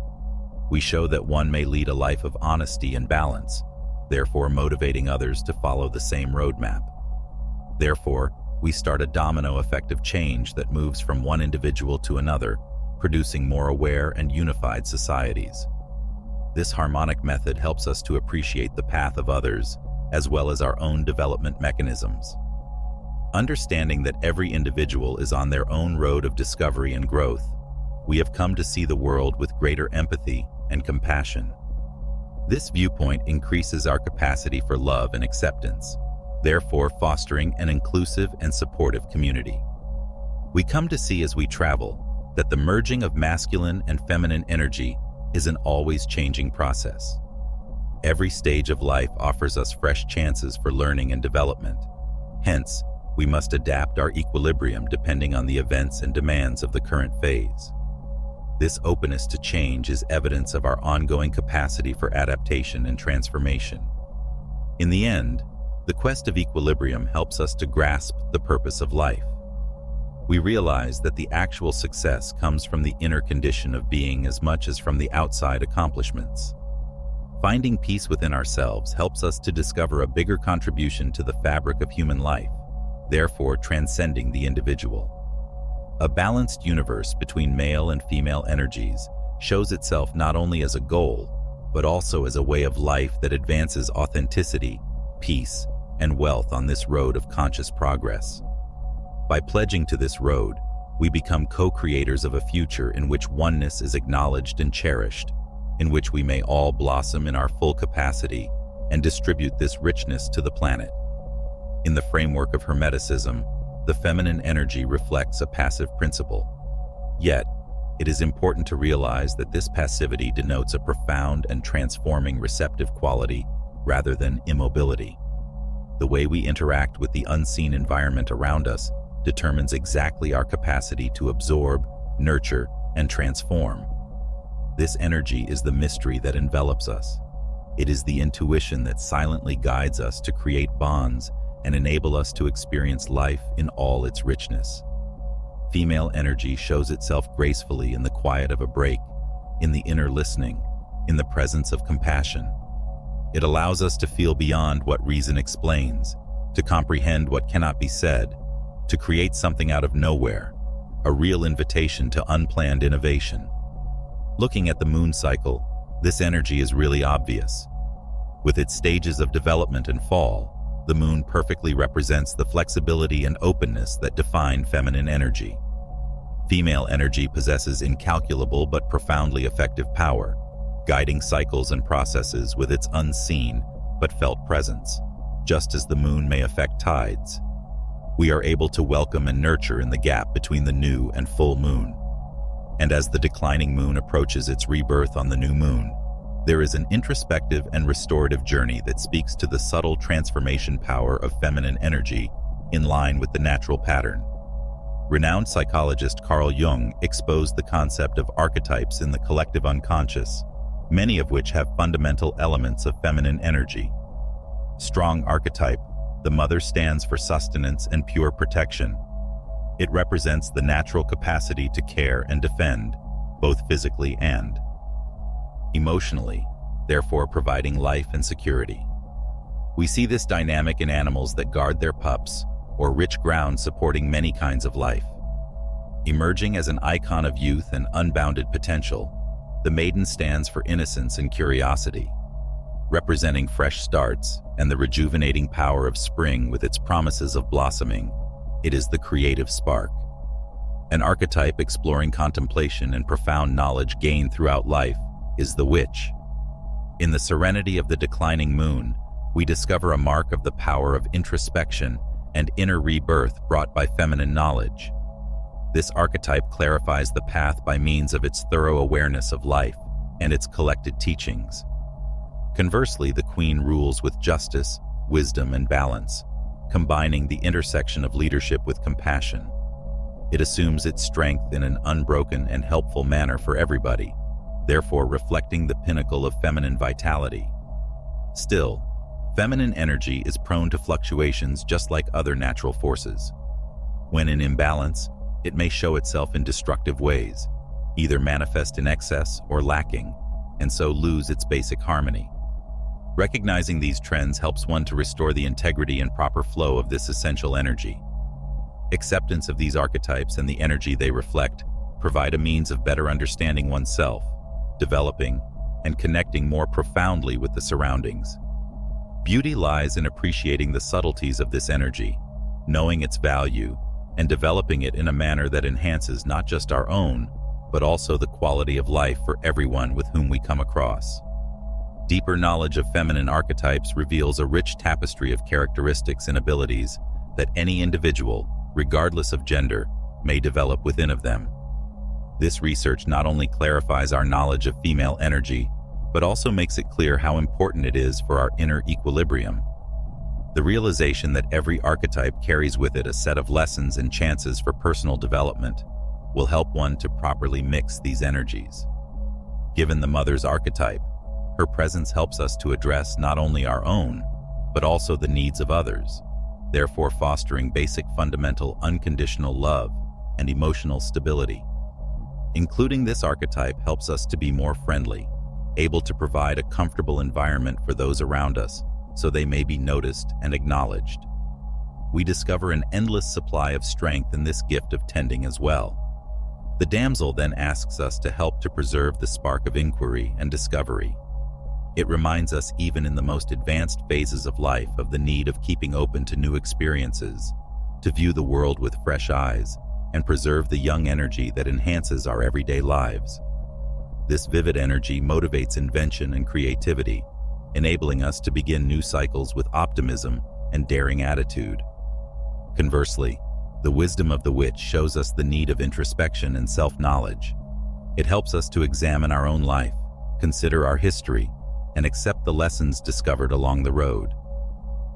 We show that one may lead a life of honesty and balance, therefore motivating others to follow the same roadmap. Therefore, we start a domino effect of change that moves from one individual to another, producing more aware and unified societies. This harmonic method helps us to appreciate the path of others, as well as our own development mechanisms. Understanding that every individual is on their own road of discovery and growth, we have come to see the world with greater empathy and compassion. This viewpoint increases our capacity for love and acceptance, therefore fostering an inclusive and supportive community. We come to see as we travel that the merging of masculine and feminine energy is an always changing process. Every stage of life offers us fresh chances for learning and development. Hence, we must adapt our equilibrium depending on the events and demands of the current phase. This openness to change is evidence of our ongoing capacity for adaptation and transformation. In the end, the quest of equilibrium helps us to grasp the purpose of life. We realize that the actual success comes from the inner condition of being as much as from the outside accomplishments. Finding peace within ourselves helps us to discover a bigger contribution to the fabric of human life, therefore transcending the individual. A balanced universe between male and female energies shows itself not only as a goal, but also as a way of life that advances authenticity, peace, and wealth on this road of conscious progress. By pledging to this road, we become co-creators of a future in which oneness is acknowledged and cherished, in which we may all blossom in our full capacity and distribute this richness to the planet. In the framework of Hermeticism, the feminine energy reflects a passive principle. Yet, it is important to realize that this passivity denotes a profound and transforming receptive quality rather than immobility. The way we interact with the unseen environment around us determines exactly our capacity to absorb, nurture, and transform. This energy is the mystery that envelops us. It is the intuition that silently guides us to create bonds and enable us to experience life in all its richness. Female energy shows itself gracefully in the quiet of a break, in the inner listening, in the presence of compassion. It allows us to feel beyond what reason explains, to comprehend what cannot be said, to create something out of nowhere, a real invitation to unplanned innovation. Looking at the moon cycle, this energy is really obvious. With its stages of development and fall, the moon perfectly represents the flexibility and openness that define feminine energy. Female energy possesses incalculable but profoundly effective power, guiding cycles and processes with its unseen but felt presence, just as the moon may affect tides. We are able to welcome and nurture in the gap between the new and full moon. And as the declining moon approaches its rebirth on the new moon, there is an introspective and restorative journey that speaks to the subtle transformation power of feminine energy in line with the natural pattern. Renowned psychologist Carl Jung exposed the concept of archetypes in the collective unconscious, many of which have fundamental elements of feminine energy. Strong archetype, the mother stands for sustenance and pure protection. It represents the natural capacity to care and defend, both physically and emotionally, therefore providing life and security. We see this dynamic in animals that guard their pups, or rich ground supporting many kinds of life. Emerging as an icon of youth and unbounded potential, the maiden stands for innocence and curiosity. Representing fresh starts and the rejuvenating power of spring with its promises of blossoming, it is the creative spark. An archetype exploring contemplation and profound knowledge gained throughout life is the witch. In the serenity of the declining moon, we discover a mark of the power of introspection and inner rebirth brought by feminine knowledge. This archetype clarifies the path by means of its thorough awareness of life and its collected teachings. Conversely, the queen rules with justice, wisdom, and balance, combining the intersection of leadership with compassion. It assumes its strength in an unbroken and helpful manner for everybody, therefore reflecting the pinnacle of feminine vitality. Still, feminine energy is prone to fluctuations just like other natural forces. When in imbalance, it may show itself in destructive ways, either manifest in excess or lacking, and so lose its basic harmony. Recognizing these trends helps one to restore the integrity and proper flow of this essential energy. Acceptance of these archetypes and the energy they reflect provide a means of better understanding oneself, developing, and connecting more profoundly with the surroundings. Beauty lies in appreciating the subtleties of this energy, knowing its value, and developing it in a manner that enhances not just our own, but also the quality of life for everyone with whom we come across. Deeper knowledge of feminine archetypes reveals a rich tapestry of characteristics and abilities that any individual, regardless of gender, may develop within of them. This research not only clarifies our knowledge of female energy, but also makes it clear how important it is for our inner equilibrium. The realization that every archetype carries with it a set of lessons and chances for personal development will help one to properly mix these energies. Given the mother's archetype, her presence helps us to address not only our own, but also the needs of others, therefore fostering basic fundamental unconditional love and emotional stability. Including this archetype helps us to be more friendly, able to provide a comfortable environment for those around us so they may be noticed and acknowledged. We discover an endless supply of strength in this gift of tending as well. The damsel then asks us to help to preserve the spark of inquiry and discovery. It reminds us even in the most advanced phases of life of the need of keeping open to new experiences, to view the world with fresh eyes, and preserve the young energy that enhances our everyday lives. This vivid energy motivates invention and creativity, enabling us to begin new cycles with optimism and daring attitude. Conversely, the wisdom of the witch shows us the need of introspection and self-knowledge. It helps us to examine our own life, consider our history, and accept the lessons discovered along the road.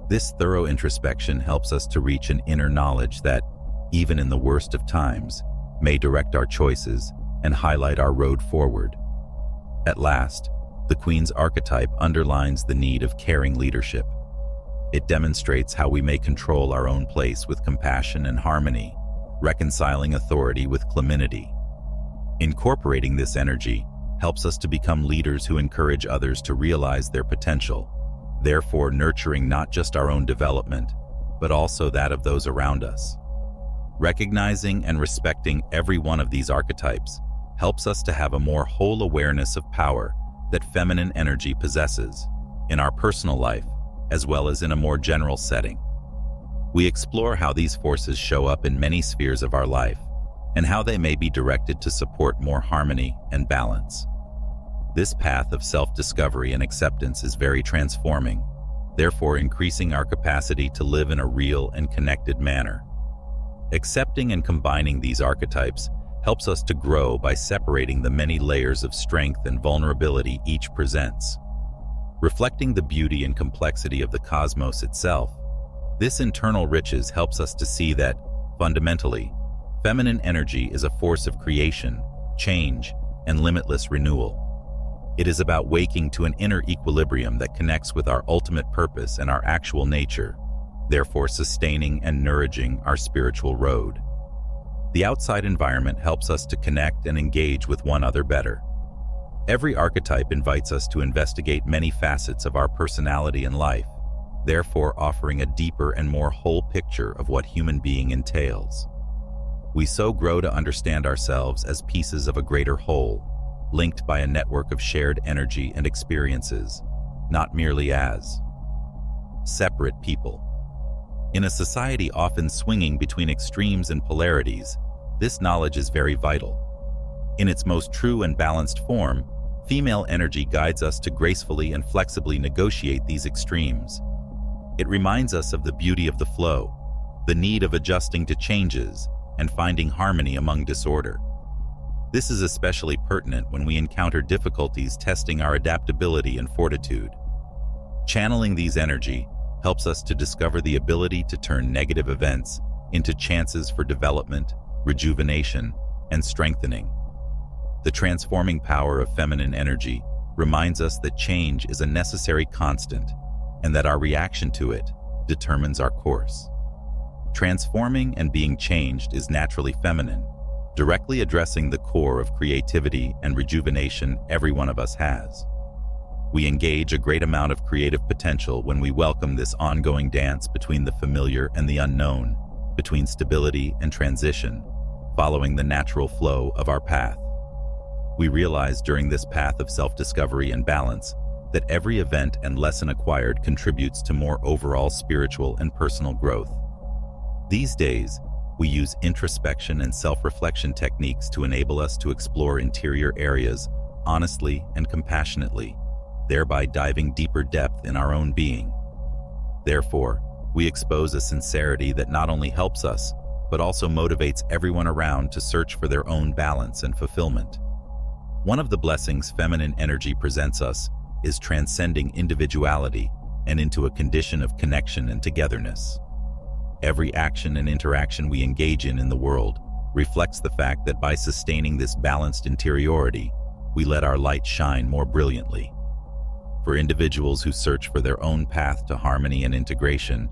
This thorough introspection helps us to reach an inner knowledge that, even in the worst of times, may direct our choices and highlight our road forward. At last, the Queen's archetype underlines the need of caring leadership. It demonstrates how we may control our own place with compassion and harmony, reconciling authority with clemency. Incorporating this energy helps us to become leaders who encourage others to realize their potential, therefore nurturing not just our own development, but also that of those around us. Recognizing and respecting every one of these archetypes helps us to have a more whole awareness of power that feminine energy possesses in our personal life, as well as in a more general setting. We explore how these forces show up in many spheres of our life and how they may be directed to support more harmony and balance. This path of self-discovery and acceptance is very transforming, therefore increasing our capacity to live in a real and connected manner. Accepting and combining these archetypes helps us to grow by separating the many layers of strength and vulnerability each presents. Reflecting the beauty and complexity of the cosmos itself, this internal riches helps us to see that, fundamentally, feminine energy is a force of creation, change, and limitless renewal. It is about waking to an inner equilibrium that connects with our ultimate purpose and our actual nature, therefore sustaining and nourishing our spiritual road. The outside environment helps us to connect and engage with one another better. Every archetype invites us to investigate many facets of our personality and life, therefore offering a deeper and more whole picture of what human being entails. We so grow to understand ourselves as pieces of a greater whole, linked by a network of shared energy and experiences, not merely as separate people. In a society often swinging between extremes and polarities, this knowledge is very vital. In its most true and balanced form, female energy guides us to gracefully and flexibly negotiate these extremes. It reminds us of the beauty of the flow, the need of adjusting to changes, and finding harmony among disorder. This is especially pertinent when we encounter difficulties testing our adaptability and fortitude. Channeling these energy helps us to discover the ability to turn negative events into chances for development, rejuvenation, and strengthening. The transforming power of feminine energy reminds us that change is a necessary constant and that our reaction to it determines our course. Transforming and being changed is naturally feminine, directly addressing the core of creativity and rejuvenation every one of us has. We engage a great amount of creative potential when we welcome this ongoing dance between the familiar and the unknown, between stability and transition, following the natural flow of our path. We realize during this path of self-discovery and balance that every event and lesson acquired contributes to more overall spiritual and personal growth. These days, we use introspection and self-reflection techniques to enable us to explore interior areas honestly and compassionately, thereby diving deeper depth in our own being. Therefore, we expose a sincerity that not only helps us, but also motivates everyone around to search for their own balance and fulfillment. One of the blessings feminine energy presents us is transcending individuality and into a condition of connection and togetherness. Every action and interaction we engage in the world reflects the fact that by sustaining this balanced interiority, we let our light shine more brilliantly. For individuals who search for their own path to harmony and integration,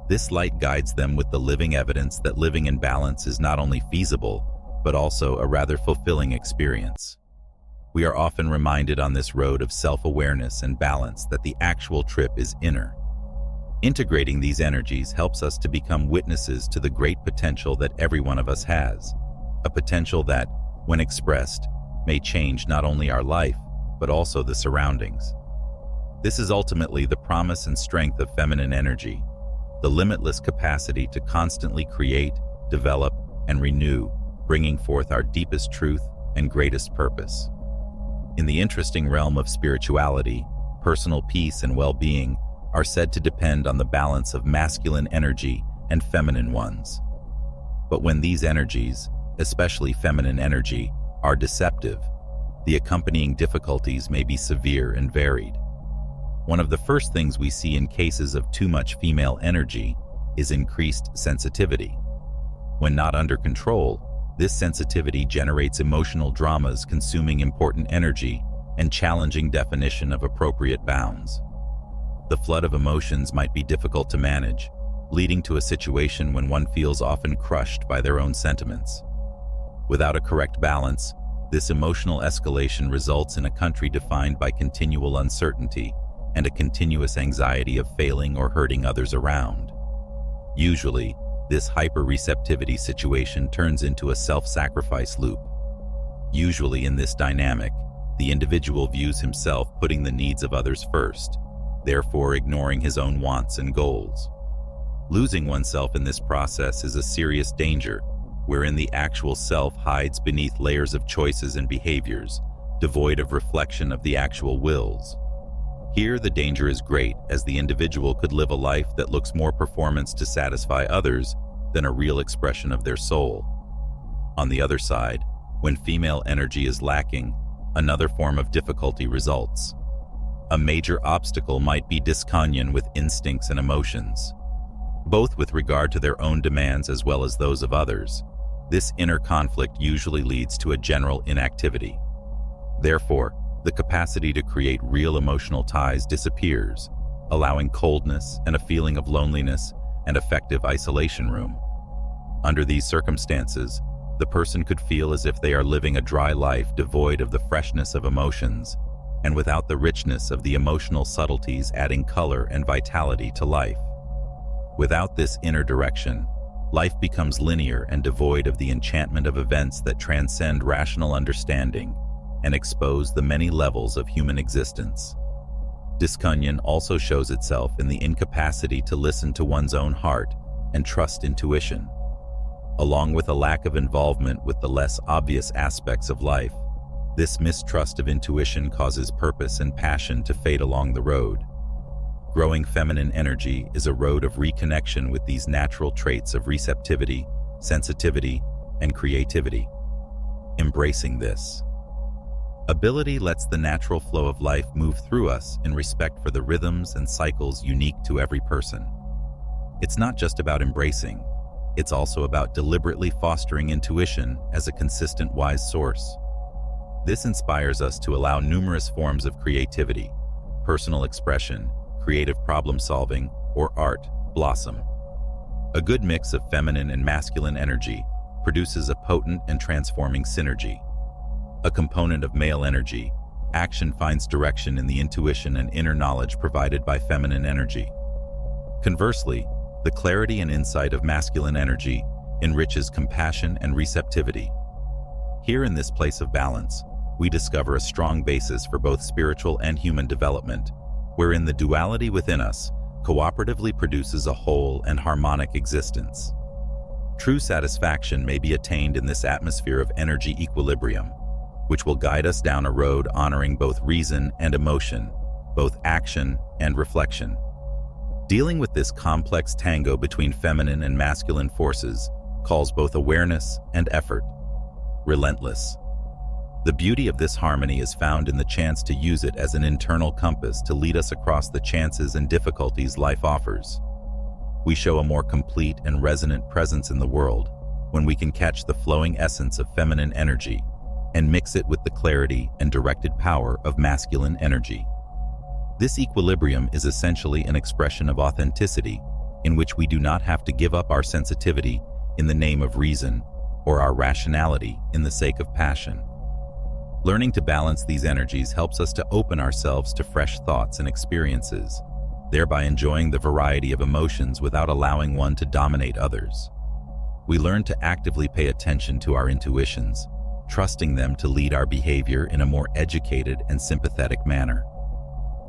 this light guides them with the living evidence that living in balance is not only feasible, but also a rather fulfilling experience. We are often reminded on this road of self-awareness and balance that the actual trip is inner. Integrating these energies helps us to become witnesses to the great potential that every one of us has, a potential that, when expressed, may change not only our life, but also the surroundings. This is ultimately the promise and strength of feminine energy, the limitless capacity to constantly create, develop, and renew, bringing forth our deepest truth and greatest purpose. In the interesting realm of spirituality, personal peace and well-being are said to depend on the balance of masculine energy and feminine ones. But when these energies, especially feminine energy, are deceptive, the accompanying difficulties may be severe and varied. One of the first things we see in cases of too much female energy is increased sensitivity. When not under control, this sensitivity generates emotional dramas consuming important energy and challenging definition of appropriate bounds. The flood of emotions might be difficult to manage, leading to a situation when one feels often crushed by their own sentiments. Without a correct balance, this emotional escalation results in a country defined by continual uncertainty and a continuous anxiety of failing or hurting others around. Usually, this hyper-receptivity situation turns into a self-sacrifice loop. Usually in this dynamic, the individual views himself putting the needs of others first, therefore ignoring his own wants and goals. Losing oneself in this process is a serious danger, wherein the actual self hides beneath layers of choices and behaviors, devoid of reflection of the actual wills. Here, the danger is great, as the individual could live a life that looks more performance to satisfy others than a real expression of their soul. On the other side, when female energy is lacking, another form of difficulty results. A major obstacle might be discommunion with instincts and emotions, both with regard to their own demands as well as those of others. This inner conflict usually leads to a general inactivity. Therefore, the capacity to create real emotional ties disappears, allowing coldness and a feeling of loneliness and affective isolation room. Under these circumstances, the person could feel as if they are living a dry life devoid of the freshness of emotions, and without the richness of the emotional subtleties adding color and vitality to life. Without this inner direction, life becomes linear and devoid of the enchantment of events that transcend rational understanding and expose the many levels of human existence. Dysfunction also shows itself in the incapacity to listen to one's own heart and trust intuition. Along with a lack of involvement with the less obvious aspects of life, this mistrust of intuition causes purpose and passion to fade along the road. Growing feminine energy is a road of reconnection with these natural traits of receptivity, sensitivity, and creativity. Embracing this ability lets the natural flow of life move through us in respect for the rhythms and cycles unique to every person. It's not just about embracing, it's also about deliberately fostering intuition as a consistent wise source. This inspires us to allow numerous forms of creativity, personal expression, creative problem-solving, or art blossom. A good mix of feminine and masculine energy produces a potent and transforming synergy. A component of male energy, action finds direction in the intuition and inner knowledge provided by feminine energy. Conversely, the clarity and insight of masculine energy enriches compassion and receptivity. Here in this place of balance, we discover a strong basis for both spiritual and human development, wherein the duality within us cooperatively produces a whole and harmonic existence. True satisfaction may be attained in this atmosphere of energy equilibrium, which will guide us down a road honoring both reason and emotion, both action and reflection. Dealing with this complex tango between feminine and masculine forces calls both awareness and effort. Relentless. The beauty of this harmony is found in the chance to use it as an internal compass to lead us across the chances and difficulties life offers. We show a more complete and resonant presence in the world when we can catch the flowing essence of feminine energy and mix it with the clarity and directed power of masculine energy. This equilibrium is essentially an expression of authenticity in which we do not have to give up our sensitivity in the name of reason or our rationality in the sake of passion. Learning to balance these energies helps us to open ourselves to fresh thoughts and experiences, thereby enjoying the variety of emotions without allowing one to dominate others. We learn to actively pay attention to our intuitions, trusting them to lead our behavior in a more educated and sympathetic manner.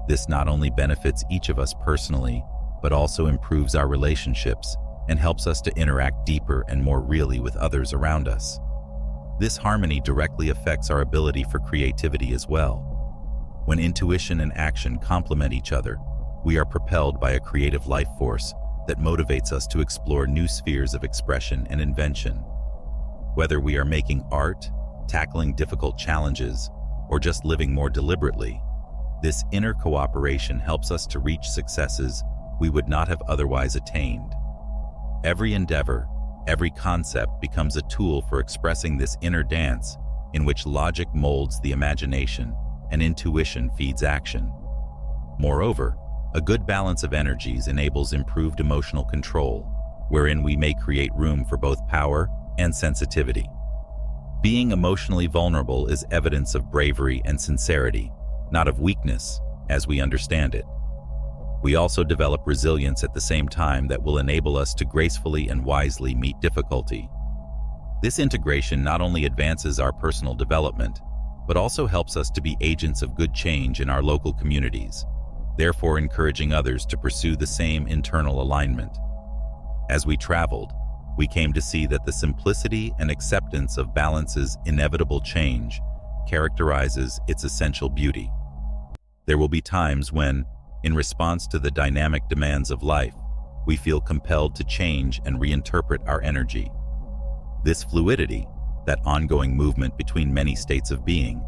This not only benefits each of us personally, but also improves our relationships and helps us to interact deeper and more really with others around us. This harmony directly affects our ability for creativity as well. When intuition and action complement each other, we are propelled by a creative life force that motivates us to explore new spheres of expression and invention. Whether we are making art, tackling difficult challenges, or just living more deliberately, this inner cooperation helps us to reach successes we would not have otherwise attained. Every endeavor, every concept becomes a tool for expressing this inner dance in which logic molds the imagination and intuition feeds action. Moreover, a good balance of energies enables improved emotional control, wherein we may create room for both power and sensitivity. Being emotionally vulnerable is evidence of bravery and sincerity, not of weakness, as we understand it. We also develop resilience at the same time that will enable us to gracefully and wisely meet difficulty. This integration not only advances our personal development, but also helps us to be agents of good change in our local communities, therefore encouraging others to pursue the same internal alignment. As we traveled, we came to see that the simplicity and acceptance of balance's inevitable change characterizes its essential beauty. There will be times when, in response to the dynamic demands of life, we feel compelled to change and reinterpret our energy. This fluidity, that ongoing movement between many states of being,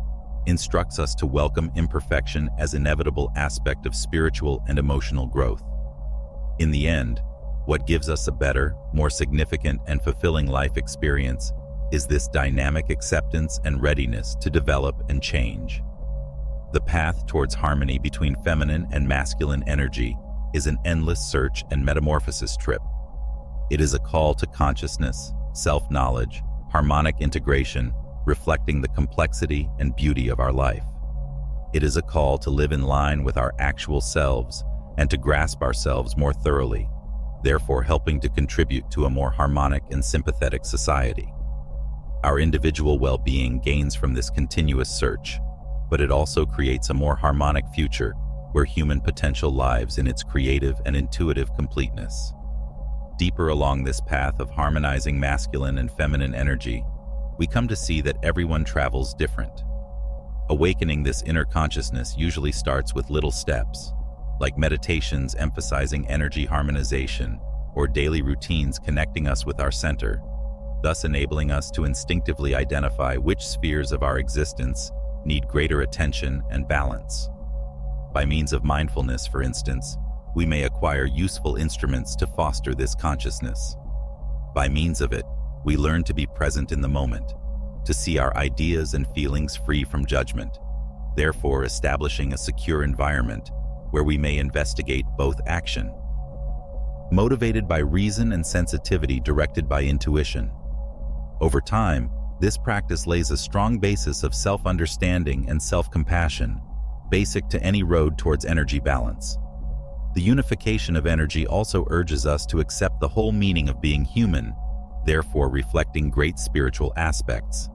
instructs us to welcome imperfection as an inevitable aspect of spiritual and emotional growth. In the end, what gives us a better, more significant and fulfilling life experience is this dynamic acceptance and readiness to develop and change. The path towards harmony between feminine and masculine energy is an endless search and metamorphosis trip. It is a call to consciousness, self-knowledge, harmonic integration, reflecting the complexity and beauty of our life. It is a call to live in line with our actual selves and to grasp ourselves more thoroughly, therefore helping to contribute to a more harmonic and sympathetic society. Our individual well-being gains from this continuous search, but it also creates a more harmonic future where human potential lives in its creative and intuitive completeness. Deeper along this path of harmonizing masculine and feminine energy, we come to see that everyone travels different. Awakening this inner consciousness usually starts with little steps, like meditations emphasizing energy harmonization or daily routines connecting us with our center, thus enabling us to instinctively identify which spheres of our existence need greater attention and balance. By means of mindfulness, for instance, we may acquire useful instruments to foster this consciousness. By means of it, we learn to be present in the moment, to see our ideas and feelings free from judgment, therefore establishing a secure environment where we may investigate both action. Motivated by reason and sensitivity directed by intuition. Over time, this practice lays a strong basis of self-understanding and self-compassion, basic to any road towards energy balance. The unification of energy also urges us to accept the whole meaning of being human, therefore reflecting great spiritual aspects.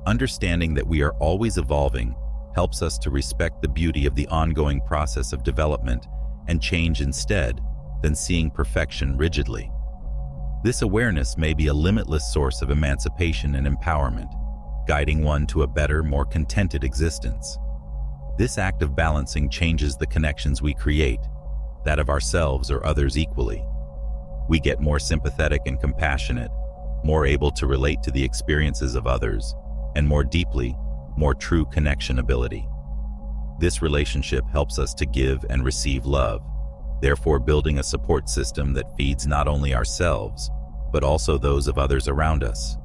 Understanding that we are always evolving helps us to respect the beauty of the ongoing process of development and change instead than seeing perfection rigidly. This awareness may be a limitless source of emancipation and empowerment, guiding one to a better, more contented existence. This act of balancing changes the connections we create, that of ourselves or others equally. We get more sympathetic and compassionate, more able to relate to the experiences of others, and more deeply, more true connection ability. This relationship helps us to give and receive love, therefore building a support system that feeds not only ourselves, but also those of others around us.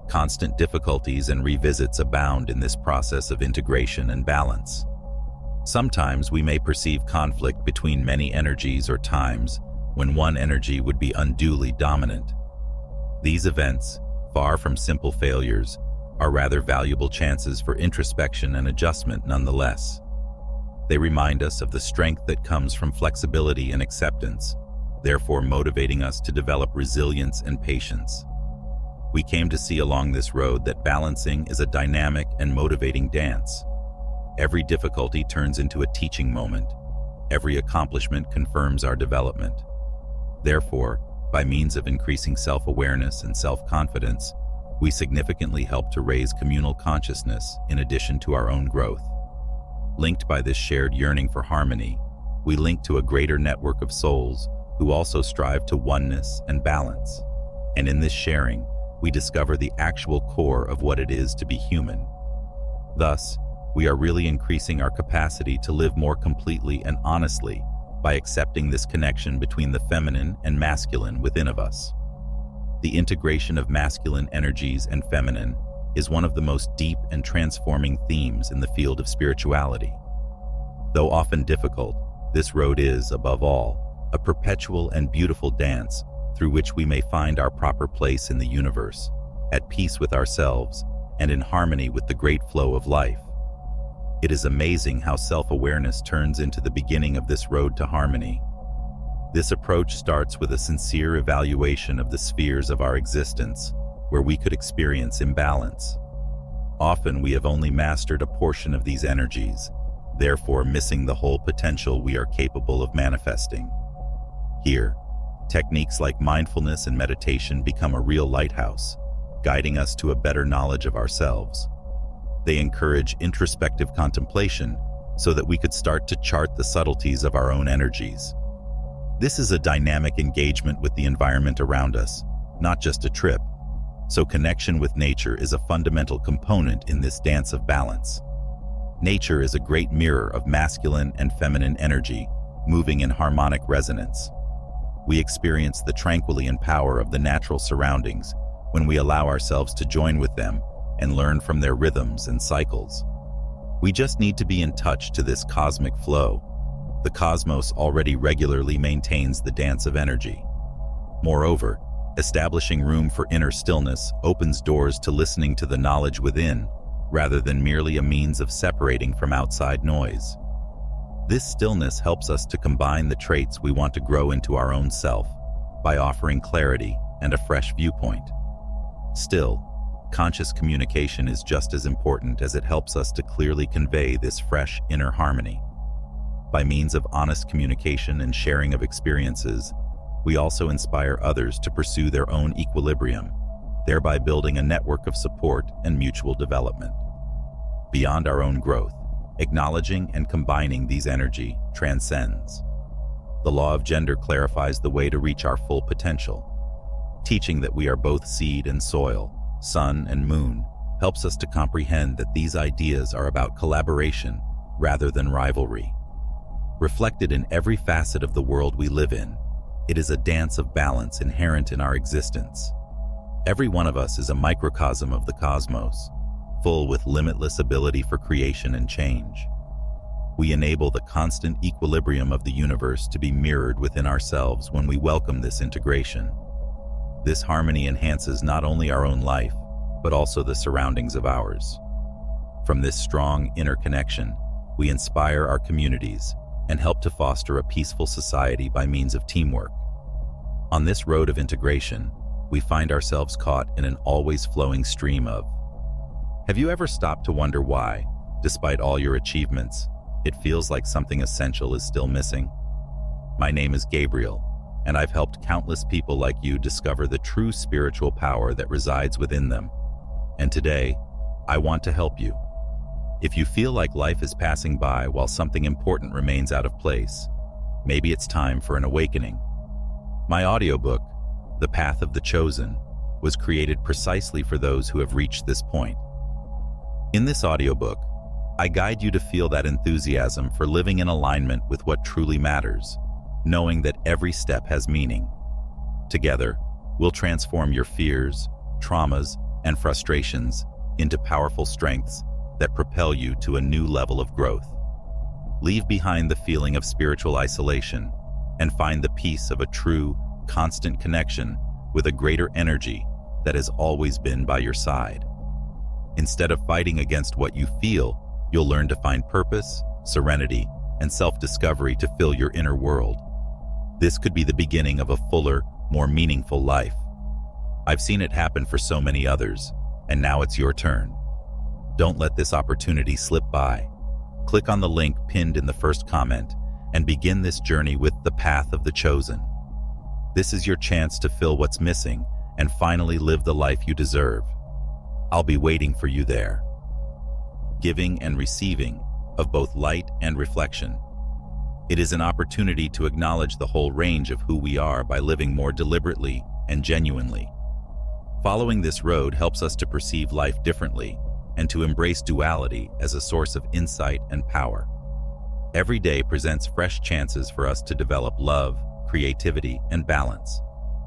Constant difficulties and revisits abound in this process of integration and balance. Sometimes we may perceive conflict between many energies or times when one energy would be unduly dominant. These events, far from simple failures, are rather valuable chances for introspection and adjustment nonetheless. They remind us of the strength that comes from flexibility and acceptance, therefore motivating us to develop resilience and patience. We came to see along this road that balancing is a dynamic and motivating dance. Every difficulty turns into a teaching moment. Every accomplishment confirms our development. Therefore, by means of increasing self-awareness and self-confidence, we significantly help to raise communal consciousness in addition to our own growth. Linked by this shared yearning for harmony, we link to a greater network of souls who also strive to oneness and balance. And in this sharing, we discover the actual core of what it is to be human. Thus, we are really increasing our capacity to live more completely and honestly by accepting this connection between the feminine and masculine within of us. The integration of masculine energies and feminine is one of the most deep and transforming themes in the field of spirituality. Though often difficult, this road is, above all, a perpetual and beautiful dance through which we may find our proper place in the universe, at peace with ourselves, and in harmony with the great flow of life. It is amazing how self-awareness turns into the beginning of this road to harmony. This approach starts with a sincere evaluation of the spheres of our existence, where we could experience imbalance. Often we have only mastered a portion of these energies, therefore missing the whole potential we are capable of manifesting. Here, techniques like mindfulness and meditation become a real lighthouse, guiding us to a better knowledge of ourselves. They encourage introspective contemplation so that we could start to chart the subtleties of our own energies. This is a dynamic engagement with the environment around us, not just a trip. So connection with nature is a fundamental component in this dance of balance. Nature is a great mirror of masculine and feminine energy, moving in harmonic resonance. We experience the tranquility and power of the natural surroundings when we allow ourselves to join with them and learn from their rhythms and cycles. We just need to be in touch to this cosmic flow. The cosmos already regularly maintains the dance of energy. Moreover, establishing room for inner stillness opens doors to listening to the knowledge within, rather than merely a means of separating from outside noise. This stillness helps us to combine the traits we want to grow into our own self by offering clarity and a fresh viewpoint. Still, conscious communication is just as important as it helps us to clearly convey this fresh inner harmony. By means of honest communication and sharing of experiences, we also inspire others to pursue their own equilibrium, thereby building a network of support and mutual development. Beyond our own growth, acknowledging and combining these energy transcends. The law of gender clarifies the way to reach our full potential. Teaching that we are both seed and soil, sun and moon, helps us to comprehend that these ideas are about collaboration rather than rivalry. Reflected in every facet of the world we live in, it is a dance of balance inherent in our existence. Every one of us is a microcosm of the cosmos, full with limitless ability for creation and change. We enable the constant equilibrium of the universe to be mirrored within ourselves when we welcome this integration. This harmony enhances not only our own life, but also the surroundings of ours. From this strong inner connection, we inspire our communities and help to foster a peaceful society by means of teamwork. On this road of integration, we find ourselves caught in an always flowing stream of. Have you ever stopped to wonder why, despite all your achievements, it feels like something essential is still missing? My name is Gabriel, and I've helped countless people like you discover the true spiritual power that resides within them. And today, I want to help you. If you feel like life is passing by while something important remains out of place, maybe it's time for an awakening. My audiobook, The Path of the Chosen, was created precisely for those who have reached this point. In this audiobook, I guide you to feel that enthusiasm for living in alignment with what truly matters, knowing that every step has meaning. Together, we'll transform your fears, traumas, and frustrations into powerful strengths that propel you to a new level of growth. Leave behind the feeling of spiritual isolation and find the peace of a true, constant connection with a greater energy that has always been by your side. Instead of fighting against what you feel, you'll learn to find purpose, serenity, and self-discovery to fill your inner world. This could be the beginning of a fuller, more meaningful life. I've seen it happen for so many others, and now it's your turn. Don't let this opportunity slip by. Click on the link pinned in the first comment and begin this journey with the Path of the Chosen. This is your chance to fill what's missing and finally live the life you deserve. I'll be waiting for you there. Giving and receiving of both light and reflection. It is an opportunity to acknowledge the whole range of who we are by living more deliberately and genuinely. Following this road helps us to perceive life differently and to embrace duality as a source of insight and power. Every day presents fresh chances for us to develop love, creativity, and balance,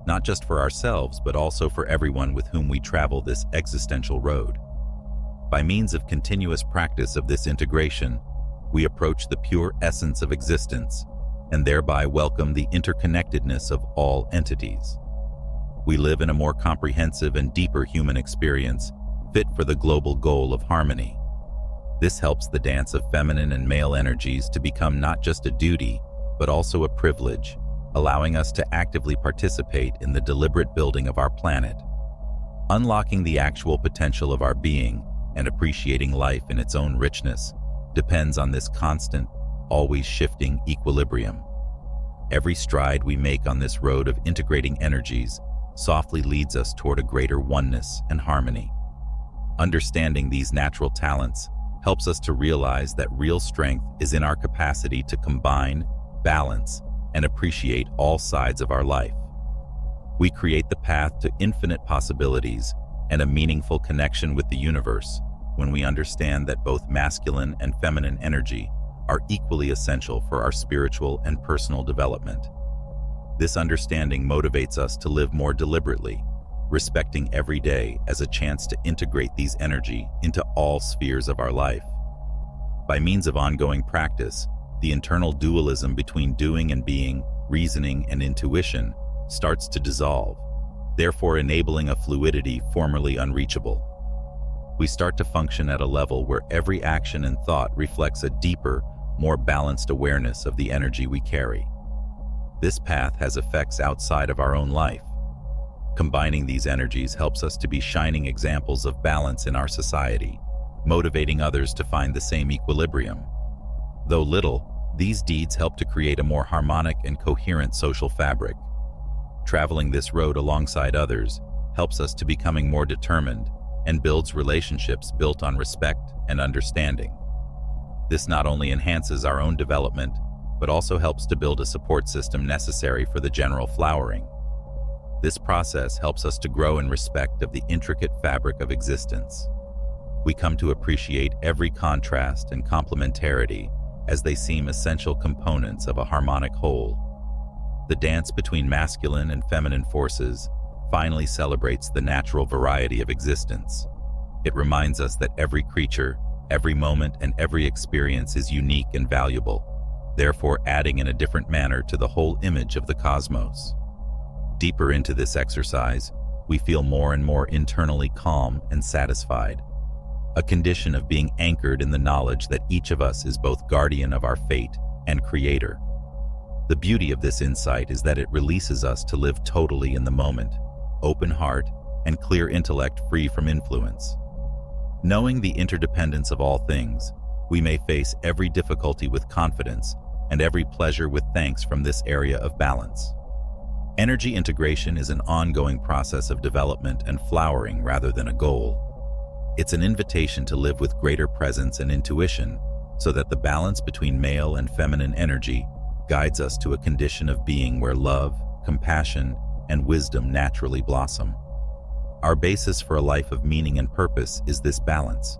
not just for ourselves, but also for everyone with whom we travel this existential road. By means of continuous practice of this integration, we approach the pure essence of existence and thereby welcome the interconnectedness of all entities. We live in a more comprehensive and deeper human experience, fit for the global goal of harmony. This helps the dance of feminine and male energies to become not just a duty, but also a privilege, allowing us to actively participate in the deliberate building of our planet. Unlocking the actual potential of our being and appreciating life in its own richness depends on this constant, always shifting equilibrium. Every stride we make on this road of integrating energies softly leads us toward a greater oneness and harmony. Understanding these natural talents helps us to realize that real strength is in our capacity to combine, balance, and appreciate all sides of our life. We create the path to infinite possibilities and a meaningful connection with the universe when we understand that both masculine and feminine energy are equally essential for our spiritual and personal development. This understanding motivates us to live more deliberately, respecting every day as a chance to integrate these energy into all spheres of our life. By means of ongoing practice, the internal dualism between doing and being, reasoning and intuition, starts to dissolve, therefore enabling a fluidity formerly unreachable. we start to function at a level where every action and thought reflects a deeper, more balanced awareness of the energy we carry. This path has effects outside of our own life. Combining these energies helps us to be shining examples of balance in our society, motivating others to find the same equilibrium. Though little, these deeds help to create a more harmonic and coherent social fabric. Traveling this road alongside others helps us to becoming more determined and builds relationships built on respect and understanding. This not only enhances our own development, but also helps to build a support system necessary for the general flowering. This process helps us to grow in respect of the intricate fabric of existence. We come to appreciate every contrast and complementarity as they seem essential components of a harmonic whole. The dance between masculine and feminine forces finally celebrates the natural variety of existence. It reminds us that every creature, every moment, and every experience is unique and valuable, therefore adding in a different manner to the whole image of the cosmos. Deeper into this exercise, we feel more and more internally calm and satisfied, a condition of being anchored in the knowledge that each of us is both guardian of our fate and creator. The beauty of this insight is that it releases us to live totally in the moment, open heart, and clear intellect free from influence. Knowing the interdependence of all things, we may face every difficulty with confidence and every pleasure with thanks from this area of balance. Energy integration is an ongoing process of development and flowering rather than a goal. It's an invitation to live with greater presence and intuition so that the balance between male and feminine energy guides us to a condition of being where love, compassion, and wisdom naturally blossom. Our basis for a life of meaning and purpose is this balance.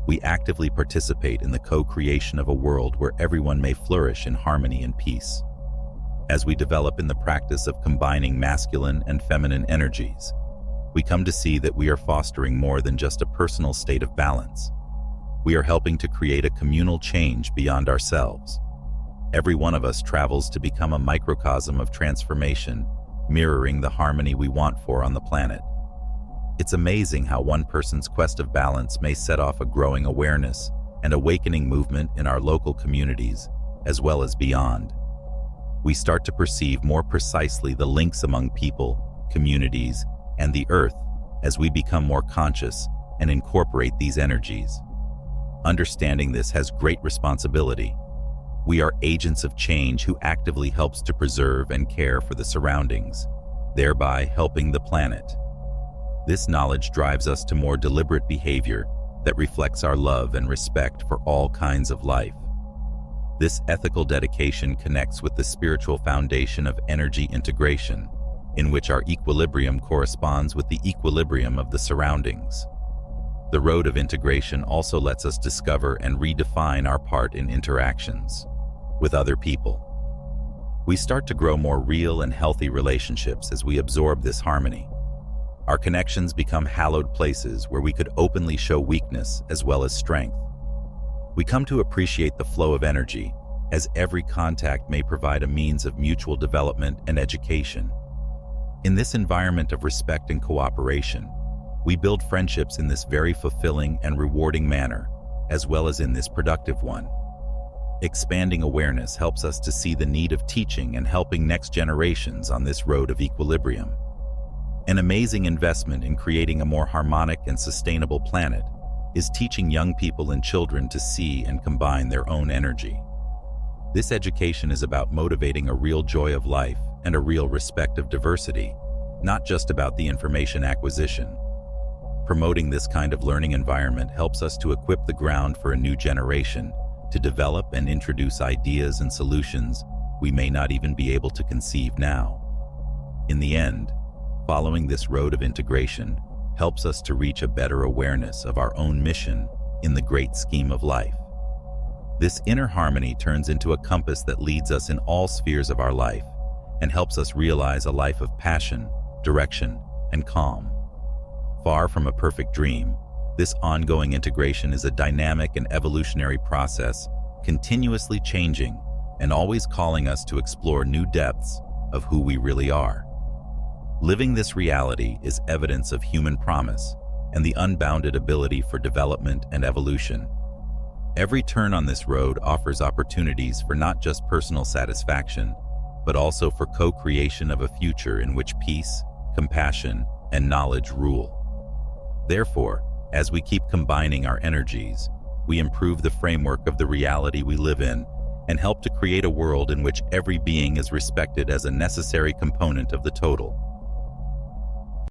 We actively participate in the co-creation of a world where everyone may flourish in harmony and peace. As we develop in the practice of combining masculine and feminine energies, we come to see that we are fostering more than just a personal state of balance. We are helping to create a communal change beyond ourselves. Every one of us travels to become a microcosm of transformation, mirroring the harmony we want for on the planet. It's amazing how one person's quest of balance may set off a growing awareness and awakening movement in our local communities, as well as beyond. We start to perceive more precisely the links among people, communities, and the earth as we become more conscious and incorporate these energies. Understanding this has great responsibility. We are agents of change who actively helps to preserve and care for the surroundings, thereby helping the planet. This knowledge drives us to more deliberate behavior that reflects our love and respect for all kinds of life. This ethical dedication connects with the spiritual foundation of energy integration, in which our equilibrium corresponds with the equilibrium of the surroundings. The road of integration also lets us discover and redefine our part in interactions with other people. We start to grow more real and healthy relationships as we absorb this harmony. Our connections become hallowed places where we could openly show weakness as well as strength. We come to appreciate the flow of energy, as every contact may provide a means of mutual development and education. In this environment of respect and cooperation, we build friendships in this very fulfilling and rewarding manner, as well as in this productive one. Expanding awareness helps us to see the need of teaching and helping next generations on this road of equilibrium. An amazing investment in creating a more harmonic and sustainable planet is teaching young people and children to see and combine their own energy. This education is about motivating a real joy of life and a real respect of diversity, not just about the information acquisition. Promoting this kind of learning environment helps us to equip the ground for a new generation to develop and introduce ideas and solutions we may not even be able to conceive now. In the end, following this road of integration helps us to reach a better awareness of our own mission in the great scheme of life. This inner harmony turns into a compass that leads us in all spheres of our life and helps us realize a life of passion, direction, and calm. Far from a perfect dream, this ongoing integration is a dynamic and evolutionary process, continuously changing and always calling us to explore new depths of who we really are. Living this reality is evidence of human promise and the unbounded ability for development and evolution. Every turn on this road offers opportunities for not just personal satisfaction, but also for co-creation of a future in which peace, compassion, and knowledge rule. Therefore, as we keep combining our energies, we improve the framework of the reality we live in and help to create a world in which every being is respected as a necessary component of the total.